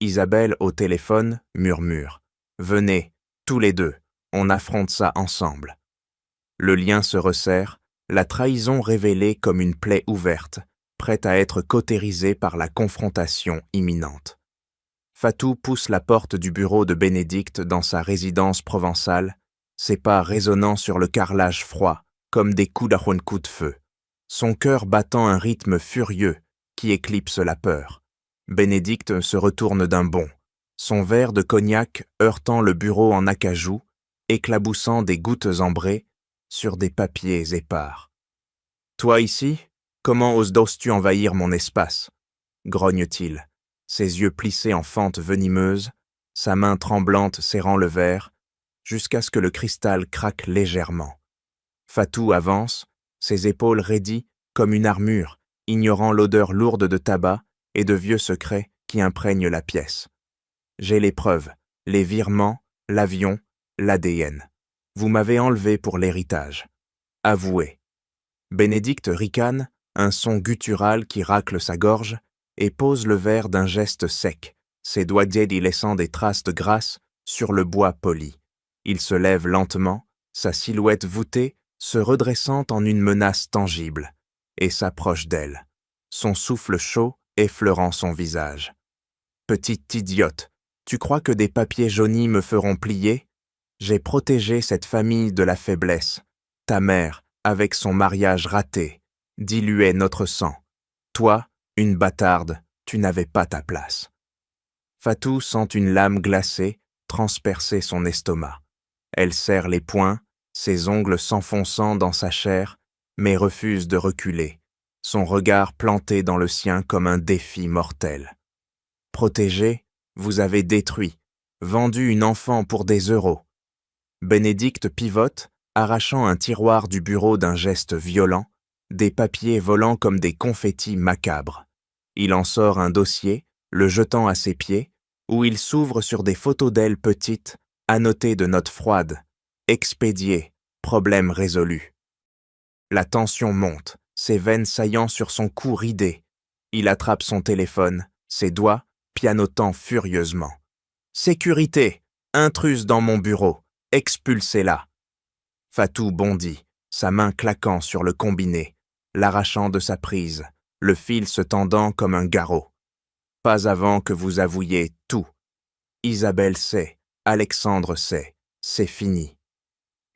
Isabelle au téléphone murmure. Venez, tous les deux, on affronte ça ensemble. Le lien se resserre, la trahison révélée comme une plaie ouverte, prête à être cautérisée par la confrontation imminente. Fatou pousse la porte du bureau de Bénédicte dans sa résidence provençale, ses pas résonnant sur le carrelage froid, comme des coups d'un coup de feu. Son cœur battant un rythme furieux qui éclipse la peur. Bénédicte se retourne d'un bond, son verre de cognac heurtant le bureau en acajou, éclaboussant des gouttes ambrées sur des papiers épars. « Toi ici, comment oses-tu envahir mon espace ?» grogne-t-il, ses yeux plissés en fente venimeuse, sa main tremblante serrant le verre, jusqu'à ce que le cristal craque légèrement. Fatou avance, ses épaules raidies comme une armure, ignorant l'odeur lourde de tabac et de vieux secrets qui imprègnent la pièce. J'ai les preuves, les virements, l'avion, l'ADN. Vous m'avez enlevé pour l'héritage. Avouez. Bénédicte ricane, un son guttural qui racle sa gorge, et pose le verre d'un geste sec, ses doigts y laissant des traces de grâce sur le bois poli. Il se lève lentement, sa silhouette voûtée se redressant en une menace tangible, et s'approche d'elle, son souffle chaud effleurant son visage. « Petite idiote, tu crois que des papiers jaunis me feront plier? J'ai protégé cette famille de la faiblesse. Ta mère, avec son mariage raté, diluait notre sang. Toi, une bâtarde, tu n'avais pas ta place. » Fatou sent une lame glacée transpercer son estomac. Elle serre les poings, ses ongles s'enfonçant dans sa chair, mais refuse de reculer, son regard planté dans le sien comme un défi mortel. Protégé, vous avez détruit, vendu une enfant pour des euros. Bénédicte pivote, arrachant un tiroir du bureau d'un geste violent, des papiers volant comme des confettis macabres. Il en sort un dossier, le jetant à ses pieds, où il s'ouvre sur des photos d'elle petites, annotées de notes froides. Expédié, problème résolu. La tension monte, ses veines saillant sur son cou ridé. Il attrape son téléphone, ses doigts pianotant furieusement. « Sécurité, intruse dans mon bureau, expulsez-la !» Fatou bondit, sa main claquant sur le combiné, l'arrachant de sa prise, le fil se tendant comme un garrot. Pas avant que vous avouiez tout. Isabelle sait, Alexandre sait, c'est fini.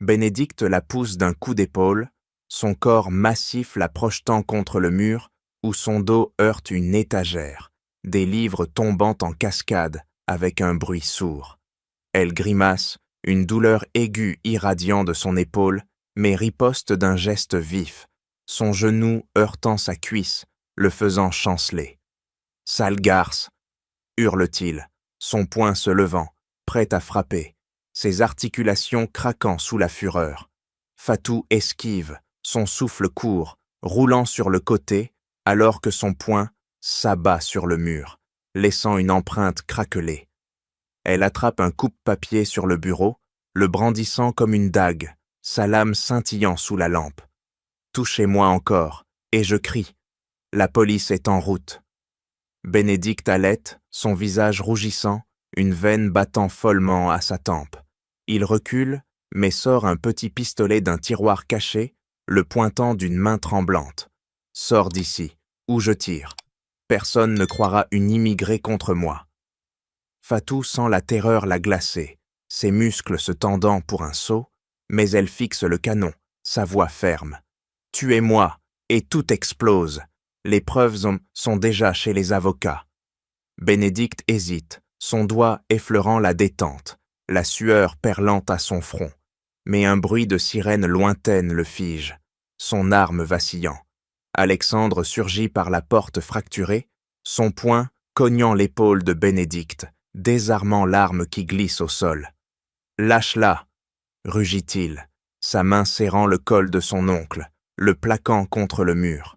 Bénédicte la pousse d'un coup d'épaule, son corps massif la projetant contre le mur où son dos heurte une étagère, des livres tombant en cascade avec un bruit sourd. Elle grimace, une douleur aiguë irradiant de son épaule, mais riposte d'un geste vif, son genou heurtant sa cuisse, le faisant chanceler. « Sale garce !» hurle-t-il, son poing se levant, prêt à frapper, ses articulations craquant sous la fureur. Fatou esquive, son souffle court, roulant sur le côté, alors que son poing s'abat sur le mur, laissant une empreinte craquelée. Elle attrape un coupe-papier sur le bureau, le brandissant comme une dague, sa lame scintillant sous la lampe. « Touchez-moi encore, et je crie. La police est en route. » Bénédicte halète, son visage rougissant, une veine battant follement à sa tempe. Il recule, mais sort un petit pistolet d'un tiroir caché, le pointant d'une main tremblante. « Sors d'ici, ou je tire. Personne ne croira une immigrée contre moi. » Fatou sent la terreur la glacer, ses muscles se tendant pour un saut, mais elle fixe le canon, sa voix ferme. « Tuez-moi !» et tout explose. Les preuves sont déjà chez les avocats. Bénédicte hésite, son doigt effleurant la détente, la sueur perlant à son front. Mais un bruit de sirène lointaine le fige, son arme vacillant. Alexandre surgit par la porte fracturée, son poing cognant l'épaule de Bénédicte, désarmant l'arme qui glisse au sol. « Lâche-la !» rugit-il, sa main serrant le col de son oncle, le plaquant contre le mur.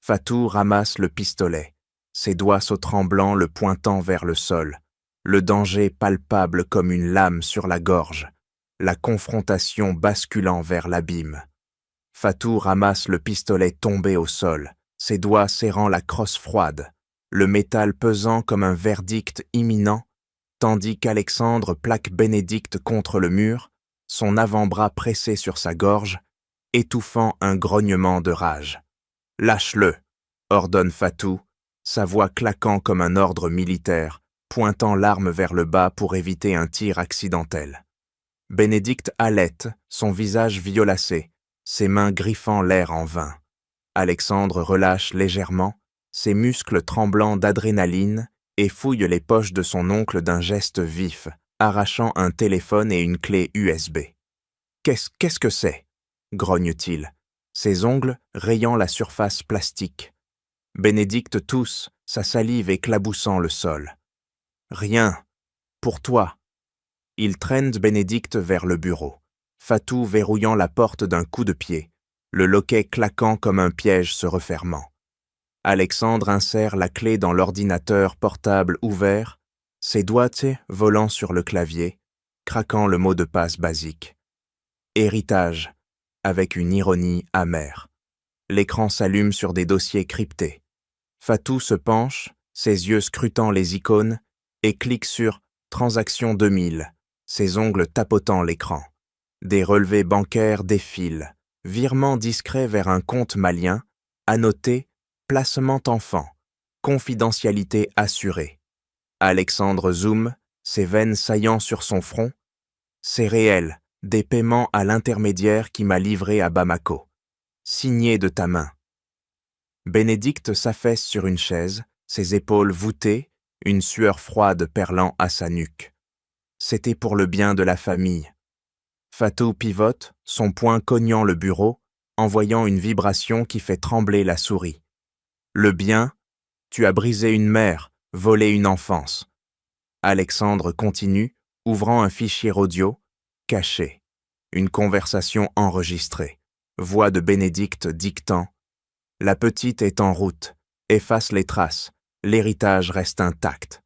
Fatou ramasse le pistolet, ses doigts tremblants le pointant vers le sol, le danger palpable comme une lame sur la gorge, la confrontation basculant vers l'abîme. Fatou ramasse le pistolet tombé au sol, ses doigts serrant la crosse froide, le métal pesant comme un verdict imminent, tandis qu'Alexandre plaque Bénédicte contre le mur, son avant-bras pressé sur sa gorge, étouffant un grognement de rage. « Lâche-le !» ordonne Fatou, sa voix claquant comme un ordre militaire, pointant l'arme vers le bas pour éviter un tir accidentel. Bénédicte halète, son visage violacé, ses mains griffant l'air en vain. Alexandre relâche légèrement, ses muscles tremblants d'adrénaline, et fouille les poches de son oncle d'un geste vif, arrachant un téléphone et une clé USB. « Qu'est-ce que c'est ?» grogne-t-il, ses ongles rayant la surface plastique. Bénédicte tousse, sa salive éclaboussant le sol. « Rien. Pour toi. » Il traîne Bénédicte vers le bureau, Fatou verrouillant la porte d'un coup de pied, le loquet claquant comme un piège se refermant. Alexandre insère la clé dans l'ordinateur portable ouvert, ses doigts volant sur le clavier, craquant le mot de passe basique. Héritage, avec une ironie amère. L'écran s'allume sur des dossiers cryptés. Fatou se penche, ses yeux scrutant les icônes, et clique sur « Transaction 2000 », ses ongles tapotant l'écran. Des relevés bancaires défilent, virement discret vers un compte malien, annoté « Placement enfant, confidentialité assurée ». Alexandre zoome, ses veines saillant sur son front. « C'est réel, des paiements à l'intermédiaire qui m'a livré à Bamako. Signé de ta main. » Bénédicte s'affaisse sur une chaise, ses épaules voûtées, une sueur froide perlant à sa nuque. C'était pour le bien de la famille. Fatou pivote, son poing cognant le bureau, envoyant une vibration qui fait trembler la souris. Le bien, tu as brisé une mère, volé une enfance. Alexandre continue, ouvrant un fichier audio, caché. Une conversation enregistrée. Voix de Bénédicte dictant. La petite est en route, efface les traces, l'héritage reste intact.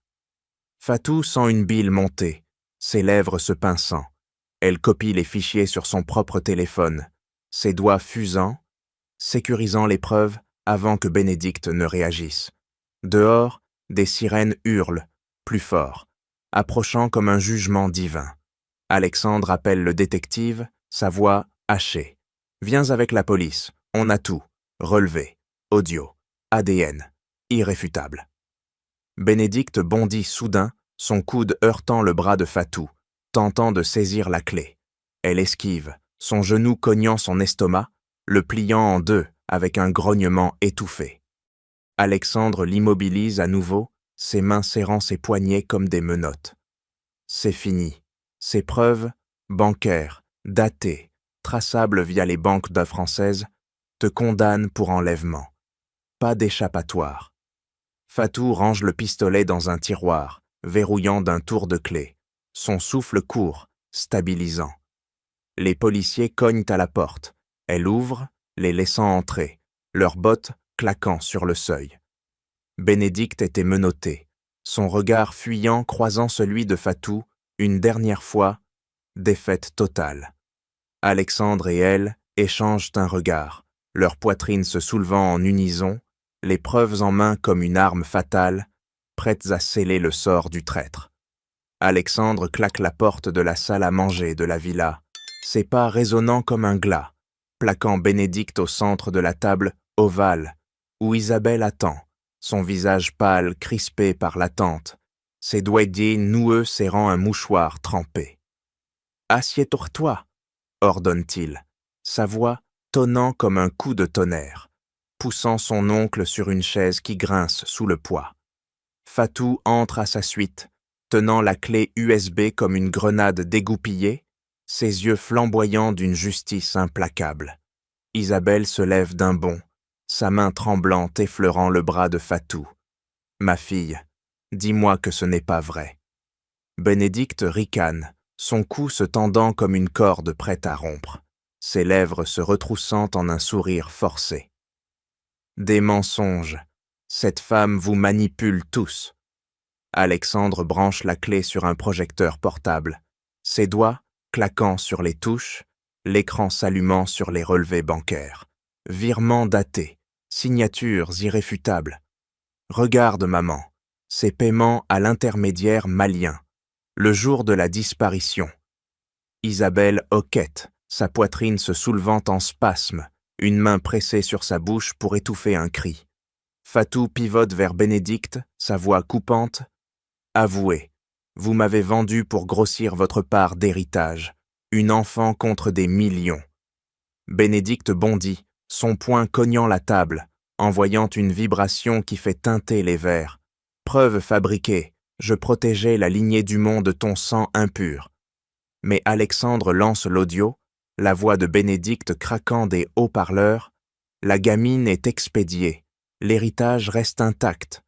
Fatou sent une bile monter, ses lèvres se pinçant. Elle copie les fichiers sur son propre téléphone, ses doigts fusant, sécurisant les preuves avant que Bénédicte ne réagisse. Dehors, des sirènes hurlent, plus fort, approchant comme un jugement divin. Alexandre appelle le détective, sa voix hachée. « Viens avec la police, on a tout. Relevé, audio, ADN, irréfutable. » Bénédicte bondit soudain, son coude heurtant le bras de Fatou, tentant de saisir la clé. Elle esquive, son genou cognant son estomac, le pliant en deux avec un grognement étouffé. Alexandre l'immobilise à nouveau, ses mains serrant ses poignets comme des menottes. C'est fini. Ces preuves, bancaires, datées, traçables via les banques françaises, te condamnent pour enlèvement. Pas d'échappatoire. Fatou range le pistolet dans un tiroir, verrouillant d'un tour de clé. Son souffle court, stabilisant. Les policiers cognent à la porte. Elle ouvre, les laissant entrer, leurs bottes claquant sur le seuil. Bénédicte était menottée, son regard fuyant croisant celui de Fatou, une dernière fois, défaite totale. Alexandre et elle échangent un regard, leurs poitrines se soulevant en unison, les preuves en main comme une arme fatale, prêtes à sceller le sort du traître. Alexandre claque la porte de la salle à manger de la villa, ses pas résonnant comme un glas, plaquant Bénédicte au centre de la table ovale, où Isabelle attend, son visage pâle crispé par l'attente, ses doigts noueux serrant un mouchoir trempé. « Assieds-toi » ordonne-t-il, sa voix tonnant comme un coup de tonnerre, poussant son oncle sur une chaise qui grince sous le poids. Fatou entre à sa suite, tenant la clé USB comme une grenade dégoupillée, ses yeux flamboyants d'une justice implacable. Isabelle se lève d'un bond, sa main tremblante effleurant le bras de Fatou. « Ma fille, dis-moi que ce n'est pas vrai. » Bénédicte ricane, son cou se tendant comme une corde prête à rompre, ses lèvres se retroussant en un sourire forcé. « Des mensonges. Cette femme vous manipule tous. » Alexandre branche la clé sur un projecteur portable, ses doigts claquant sur les touches, l'écran s'allumant sur les relevés bancaires. Virements datés, signatures irréfutables. Regarde, maman, ces paiements à l'intermédiaire malien, le jour de la disparition. Isabelle hoquette, sa poitrine se soulevant en spasme, une main pressée sur sa bouche pour étouffer un cri. Fatou pivote vers Bénédicte, sa voix coupante. « Avouez, vous m'avez vendu pour grossir votre part d'héritage, une enfant contre des millions. » Bénédicte bondit, son poing cognant la table, envoyant une vibration qui fait teinter les verres. « Preuve fabriquée, je protégeais la lignée du monde de ton sang impur. » Mais Alexandre lance l'audio, la voix de Bénédicte craquant des haut-parleurs. La gamine est expédiée, l'héritage reste intact.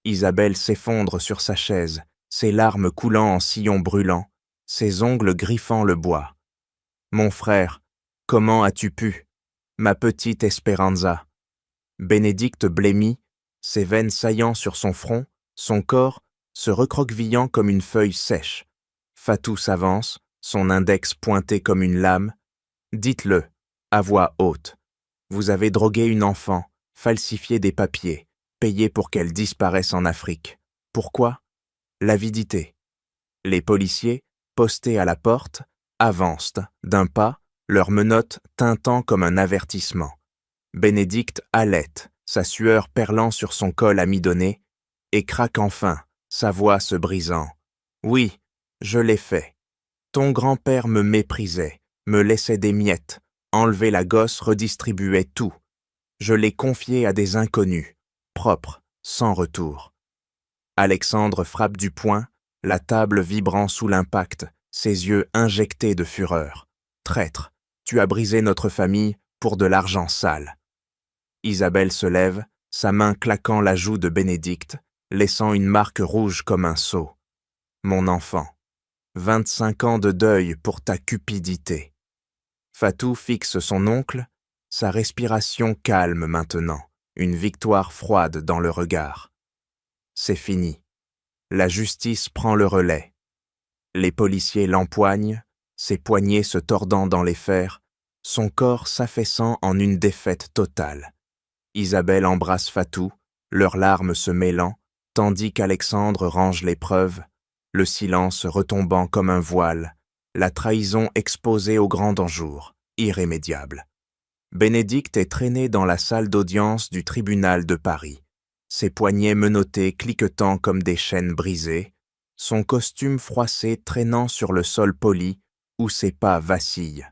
Isabelle s'effondre sur sa chaise, ses larmes coulant en sillons brûlants, ses ongles griffant le bois. « Mon frère, comment as-tu pu? Ma petite Esperanza. » Bénédicte blêmit, ses veines saillant sur son front, son corps se recroquevillant comme une feuille sèche. Fatou s'avance, son index pointé comme une lame. « Dites-le, à voix haute. Vous avez drogué une enfant, falsifié des papiers, payé pour qu'elle disparaisse en Afrique. Pourquoi? L'avidité. » Les policiers, postés à la porte, avancent d'un pas, leurs menottes tintant comme un avertissement. Bénédicte halète, sa sueur perlant sur son col amidonné, et craque enfin, sa voix se brisant. « Oui, je l'ai fait. Ton grand-père me méprisait, me laissait des miettes, enlevait la gosse, redistribuait tout. Je l'ai confié à des inconnus, propres, sans retour. » Alexandre frappe du poing, la table vibrant sous l'impact, ses yeux injectés de fureur. « Traître, tu as brisé notre famille pour de l'argent sale. » Isabelle se lève, sa main claquant la joue de Bénédicte, laissant une marque rouge comme un sceau. « Mon enfant, 25 ans de deuil pour ta cupidité. » Fatou fixe son oncle, sa respiration calme maintenant, une victoire froide dans le regard. C'est fini. La justice prend le relais. Les policiers l'empoignent, ses poignets se tordant dans les fers, son corps s'affaissant en une défaite totale. Isabelle embrasse Fatou, leurs larmes se mêlant, tandis qu'Alexandre range les preuves, le silence retombant comme un voile, la trahison exposée au grand jour, irrémédiable. Bénédicte est traîné dans la salle d'audience du tribunal de Paris, ses poignets menottés cliquetant comme des chaînes brisées, son costume froissé traînant sur le sol poli où ses pas vacillent.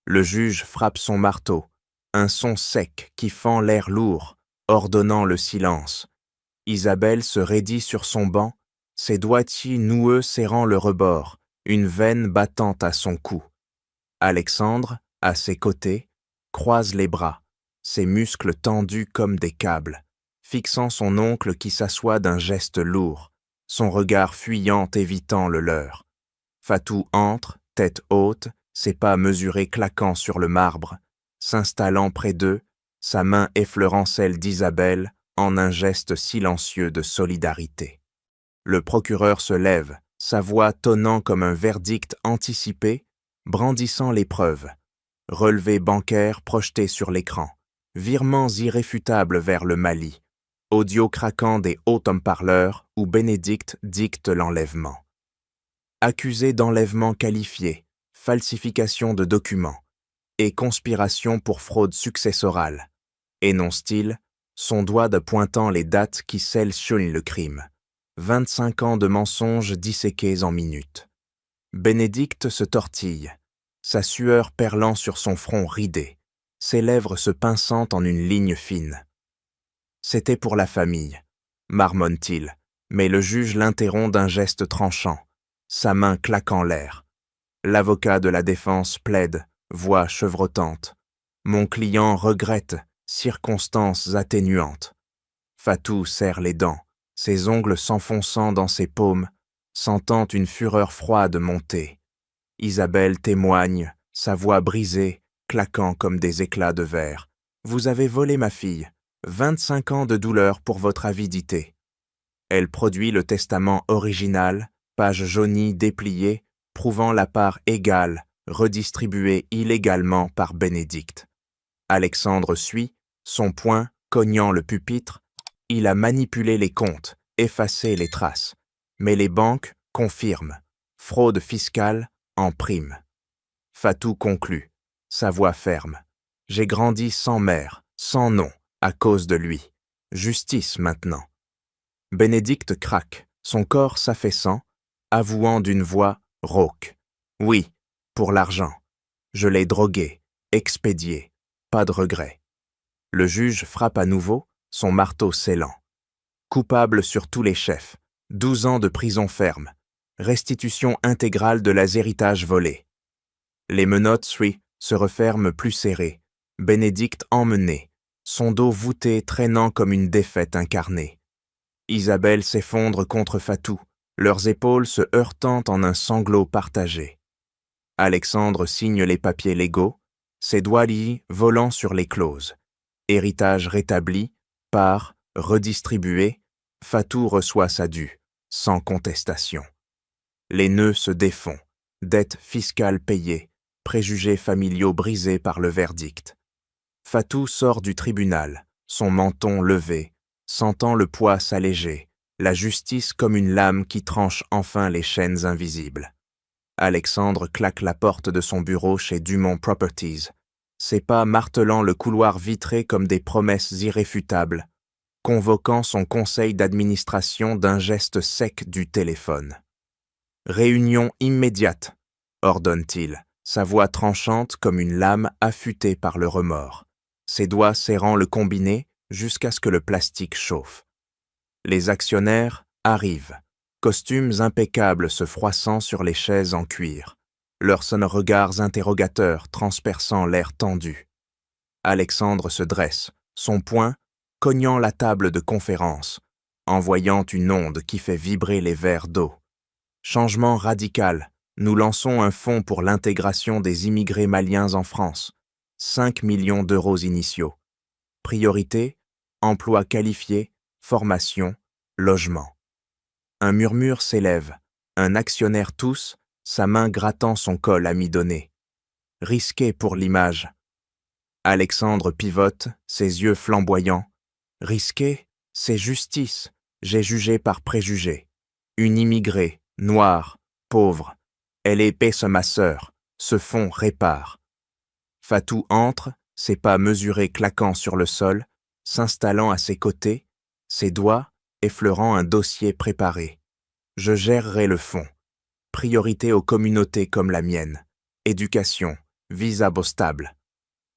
Le juge frappe son marteau, un son sec qui fend l'air lourd, ordonnant le silence. Isabelle se raidit sur son banc, ses doigts noueux serrant le rebord, une veine battant à son cou. Alexandre, à ses côtés, croise les bras, ses muscles tendus comme des câbles, fixant son oncle qui s'assoit d'un geste lourd, son regard fuyant évitant le leur. Fatou entre, tête haute, ses pas mesurés claquant sur le marbre, s'installant près d'eux, sa main effleurant celle d'Isabelle en un geste silencieux de solidarité. Le procureur se lève, sa voix tonnant comme un verdict anticipé, brandissant les preuves. Relevés bancaires projetés sur l'écran, virements irréfutables vers le Mali, audio craquant des haut-parleurs où Bénédicte dicte l'enlèvement. Accusé d'enlèvement qualifié, falsification de documents et conspiration pour fraude successorale, énonce-t-il, son doigt de pointant les dates qui scellent le crime. 25 ans de mensonges disséqués en minutes. Bénédicte se tortille, sa sueur perlant sur son front ridé, ses lèvres se pinçant en une ligne fine. C'était pour la famille, marmonne-t-il, mais le juge l'interrompt d'un geste tranchant, sa main claque en l'air. L'avocat de la défense plaide, voix chevrotante. Mon client regrette, circonstances atténuantes. Fatou serre les dents, ses ongles s'enfonçant dans ses paumes, sentant une fureur froide monter. Isabelle témoigne, sa voix brisée, claquant comme des éclats de verre. Vous avez volé ma fille, 25 ans de douleur pour votre avidité. Elle produit le testament original, page jaunie dépliée, prouvant la part égale, redistribuée illégalement par Bénédicte. Alexandre suit, son poing cognant le pupitre. Il a manipulé les comptes, effacé les traces. Mais les banques confirment. Fraude fiscale en prime. Fatou conclut, sa voix ferme. J'ai grandi sans mère, sans nom, à cause de lui. Justice maintenant. Bénédicte craque, son corps s'affaissant, avouant d'une voix rauque. Oui, pour l'argent. Je l'ai drogué, expédié, pas de regret. Le juge frappe à nouveau, son marteau scellant. Coupable sur tous les chefs, 12 ans de prison ferme, restitution intégrale de l'héritage volé. Les menottes se referment plus serrées, Bénédicte emmenée, son dos voûté traînant comme une défaite incarnée. Isabelle s'effondre contre Fatou, leurs épaules se heurtant en un sanglot partagé. Alexandre signe les papiers légaux, ses doigts liés volant sur les clauses. Héritage rétabli, part, redistribué, Fatou reçoit sa due, sans contestation. Les nœuds se défont, dettes fiscales payées, préjugés familiaux brisés par le verdict. Fatou sort du tribunal, son menton levé, sentant le poids s'alléger, la justice comme une lame qui tranche enfin les chaînes invisibles. Alexandre claque la porte de son bureau chez Dumont Properties, ses pas martelant le couloir vitré comme des promesses irréfutables, convoquant son conseil d'administration d'un geste sec du téléphone. « Réunion immédiate », ordonne-t-il, sa voix tranchante comme une lame affûtée par le remords, ses doigts serrant le combiné jusqu'à ce que le plastique chauffe. Les actionnaires arrivent, costumes impeccables se froissant sur les chaises en cuir, leurs regards interrogateurs transperçant l'air tendu. Alexandre se dresse, son poing cognant la table de conférence, envoyant une onde qui fait vibrer les verres d'eau. Changement radical, nous lançons un fonds pour l'intégration des immigrés maliens en France. 5 millions d'euros initiaux. Priorité, emploi qualifié, formation, logement. Un murmure s'élève, un actionnaire tousse, sa main grattant son col amidonné. Risqué pour l'image. Alexandre pivote, ses yeux flamboyants. Risqué, c'est justice, j'ai jugé par préjugé. Une immigrée, noire, pauvre. Elle épaisse ma sœur, ce fonds répare. Fatou entre, ses pas mesurés claquant sur le sol, s'installant à ses côtés, ses doigts effleurant un dossier préparé. Je gérerai le fonds. Priorité aux communautés comme la mienne. Éducation, visa stable.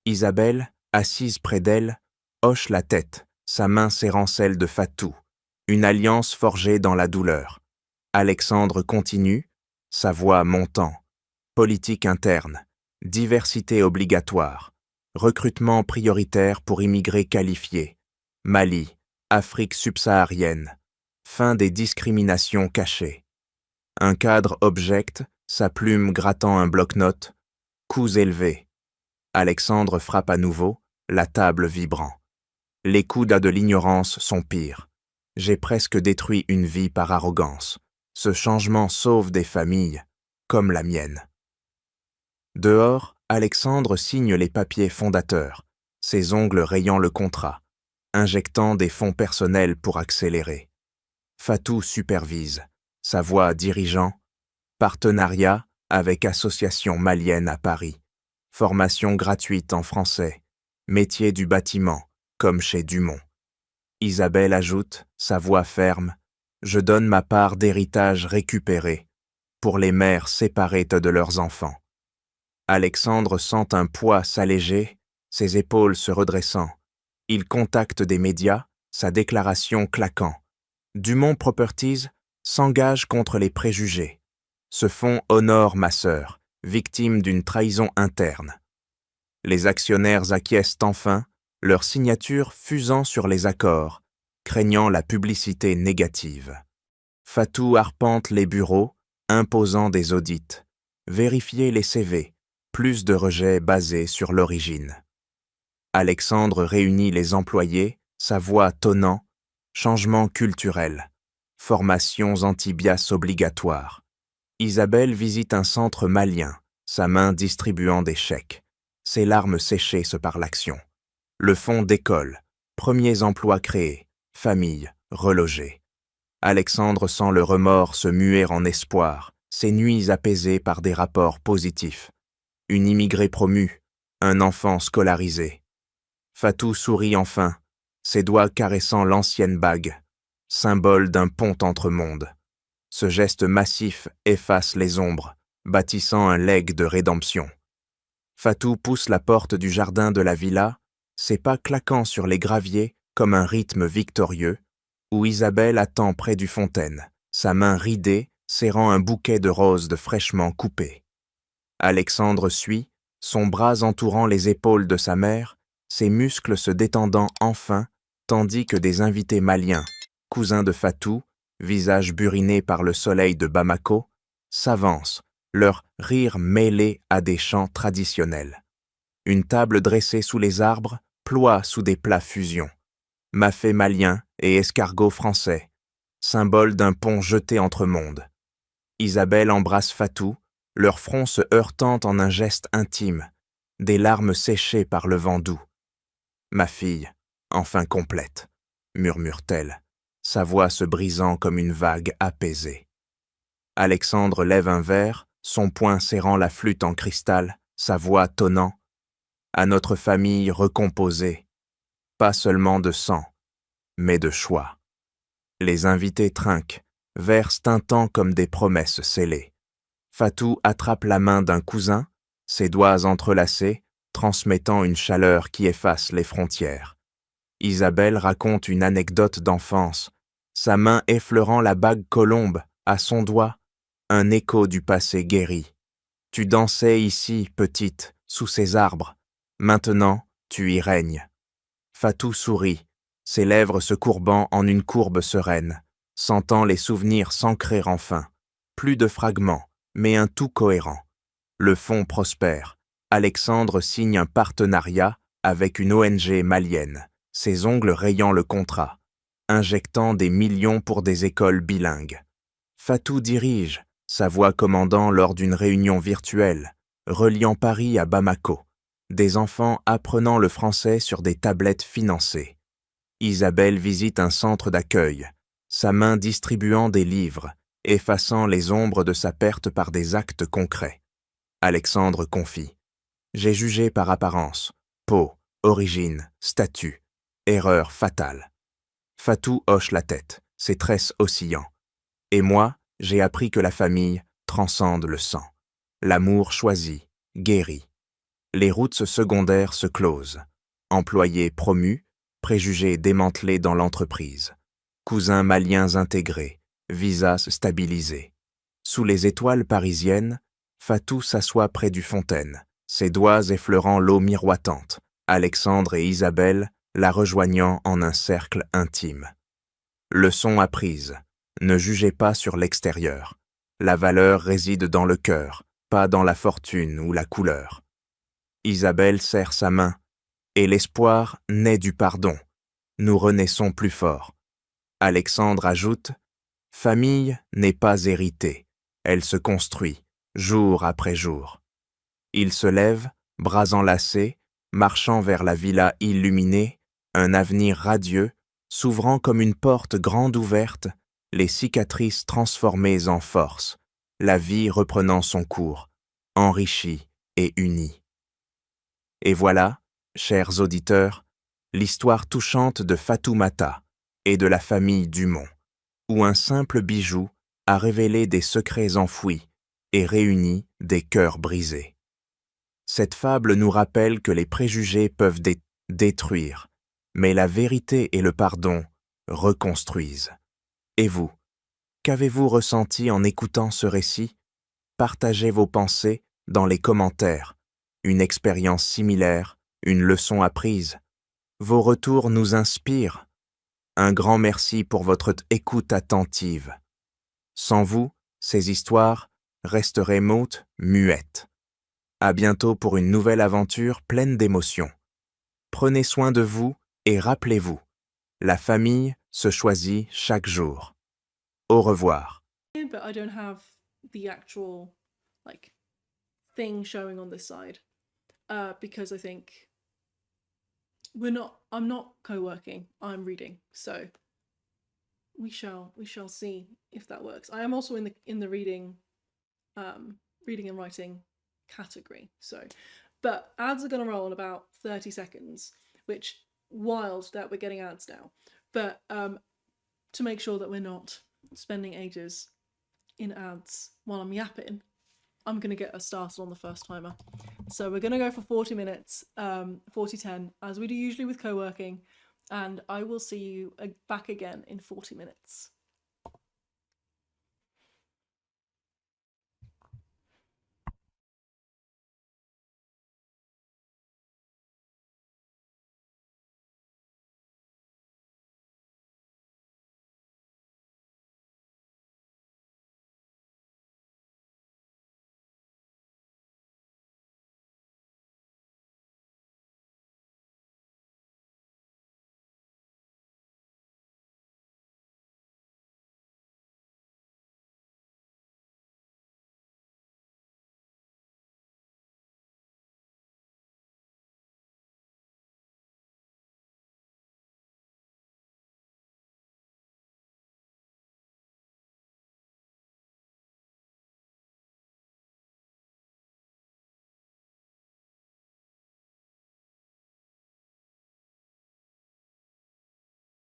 Isabelle, assise près d'elle, hoche la tête, sa main serrant celle de Fatou. Une alliance forgée dans la douleur. Alexandre continue, sa voix montant. Politique interne, diversité obligatoire, recrutement prioritaire pour immigrés qualifiés, Mali, Afrique subsaharienne, fin des discriminations cachées. Un cadre objecte, sa plume grattant un bloc-notes, coups élevés. Alexandre frappe à nouveau, la table vibrant. Les coups de l'ignorance sont pires. J'ai presque détruit une vie par arrogance. Ce changement sauve des familles, comme la mienne. Dehors, Alexandre signe les papiers fondateurs, ses ongles rayant le contrat, injectant des fonds personnels pour accélérer. Fatou supervise, sa voix dirigeant, partenariat, avec Association malienne à Paris. Formation gratuite en français. Métier du bâtiment, comme chez Dumont. Isabelle ajoute, sa voix ferme, « Je donne ma part d'héritage récupéré pour les mères séparées de leurs enfants. » Alexandre sent un poids s'alléger, ses épaules se redressant. Il contacte des médias, sa déclaration claquant. Dumont Properties s'engage contre les préjugés. Ce fonds honore ma sœur, victime d'une trahison interne. Les actionnaires acquiescent enfin, leur signature fusant sur les accords, craignant la publicité négative. Fatou arpente les bureaux, imposant des audits. Vérifier les CV, plus de rejets basés sur l'origine. Alexandre réunit les employés, sa voix tonnant, changement culturel, formations anti-bias obligatoires. Isabelle visite un centre malien, sa main distribuant des chèques. Ses larmes séchées par l'action. Le fonds décolle, premiers emplois créés, famille relogée. Alexandre sent le remords se muer en espoir, ses nuits apaisées par des rapports positifs. Une immigrée promue, un enfant scolarisé. Fatou sourit enfin, ses doigts caressant l'ancienne bague, symbole d'un pont entre mondes. Ce geste massif efface les ombres, bâtissant un legs de rédemption. Fatou pousse la porte du jardin de la villa, ses pas claquant sur les graviers comme un rythme victorieux, où Isabelle attend près du fontaine, sa main ridée serrant un bouquet de roses fraîchement coupées. Alexandre suit, son bras entourant les épaules de sa mère, ses muscles se détendant enfin, tandis que des invités maliens, cousins de Fatou, visage buriné par le soleil de Bamako, s'avancent, leur rire mêlé à des chants traditionnels. Une table dressée sous les arbres ploie sous des plats fusion. Mafé malien et escargot français, symbole d'un pont jeté entre mondes. Isabelle embrasse Fatou, leurs fronts se heurtant en un geste intime, des larmes séchées par le vent doux. « Ma fille, enfin complète », murmure-t-elle, sa voix se brisant comme une vague apaisée. Alexandre lève un verre, son poing serrant la flûte en cristal, sa voix tonnant. « À notre famille recomposée, pas seulement de sang, mais de choix. » Les invités trinquent, versent un temps comme des promesses scellées. Fatou attrape la main d'un cousin, ses doigts entrelacés, transmettant une chaleur qui efface les frontières. Isabelle raconte une anecdote d'enfance, sa main effleurant la bague colombe, à son doigt, un écho du passé guéri. Tu dansais ici, petite, sous ces arbres. Maintenant, tu y règnes. Fatou sourit, ses lèvres se courbant en une courbe sereine, sentant les souvenirs s'ancrer enfin. Plus de fragments, mais un tout cohérent. Le fonds prospère. Alexandre signe un partenariat avec une ONG malienne, ses ongles rayant le contrat, injectant des millions pour des écoles bilingues. Fatou dirige, sa voix commandant lors d'une réunion virtuelle, reliant Paris à Bamako, des enfants apprenant le français sur des tablettes financées. Isabelle visite un centre d'accueil, sa main distribuant des livres, effaçant les ombres de sa perte par des actes concrets. Alexandre confie. J'ai jugé par apparence, peau, origine, statut, erreur fatale. Fatou hoche la tête, ses tresses oscillant. Et moi, j'ai appris que la famille transcende le sang. L'amour choisi, guéri. Les routes secondaires se closent. Employés promus, préjugés démantelés dans l'entreprise. Cousins maliens intégrés, visas stabilisés. Sous les étoiles parisiennes, Fatou s'assoit près du fontaine, ses doigts effleurant l'eau miroitante, Alexandre et Isabelle la rejoignant en un cercle intime. Leçon apprise, ne jugez pas sur l'extérieur. La valeur réside dans le cœur, pas dans la fortune ou la couleur. Isabelle serre sa main, et l'espoir naît du pardon. Nous renaissons plus forts. Alexandre ajoute, « Famille n'est pas héritée, elle se construit, jour après jour. » Il se lève, bras enlacés, marchant vers la villa illuminée, un avenir radieux, s'ouvrant comme une porte grande ouverte, les cicatrices transformées en force, la vie reprenant son cours, enrichie et unie. Et voilà, chers auditeurs, l'histoire touchante de Fatoumata et de la famille Dumont, où un simple bijou a révélé des secrets enfouis et réuni des cœurs brisés. Cette fable nous rappelle que les préjugés peuvent détruire, mais la vérité et le pardon reconstruisent. Et vous, qu'avez-vous ressenti en écoutant ce récit? Partagez vos pensées dans les commentaires. Une expérience similaire, une leçon apprise. Vos retours nous inspirent. Un grand merci pour votre écoute attentive. Sans vous, ces histoires resteraient muettes. À bientôt pour une nouvelle aventure pleine d'émotions. Prenez soin de vous et rappelez-vous, la famille se choisit chaque jour. Au revoir. But I don't have the actual thing showing on this side because I think I'm not co-working, I'm reading, so we shall see if that works. I am also in the reading and writing category, but ads are going to roll in about 30 seconds, which wild that we're getting ads now, but to make sure that we're not spending ages in ads while I'm yapping, I'm going to get us started on the first timer. So we're going to go for 40 minutes, 40-10, as we do usually with co-working, and I will see you back again in 40 minutes.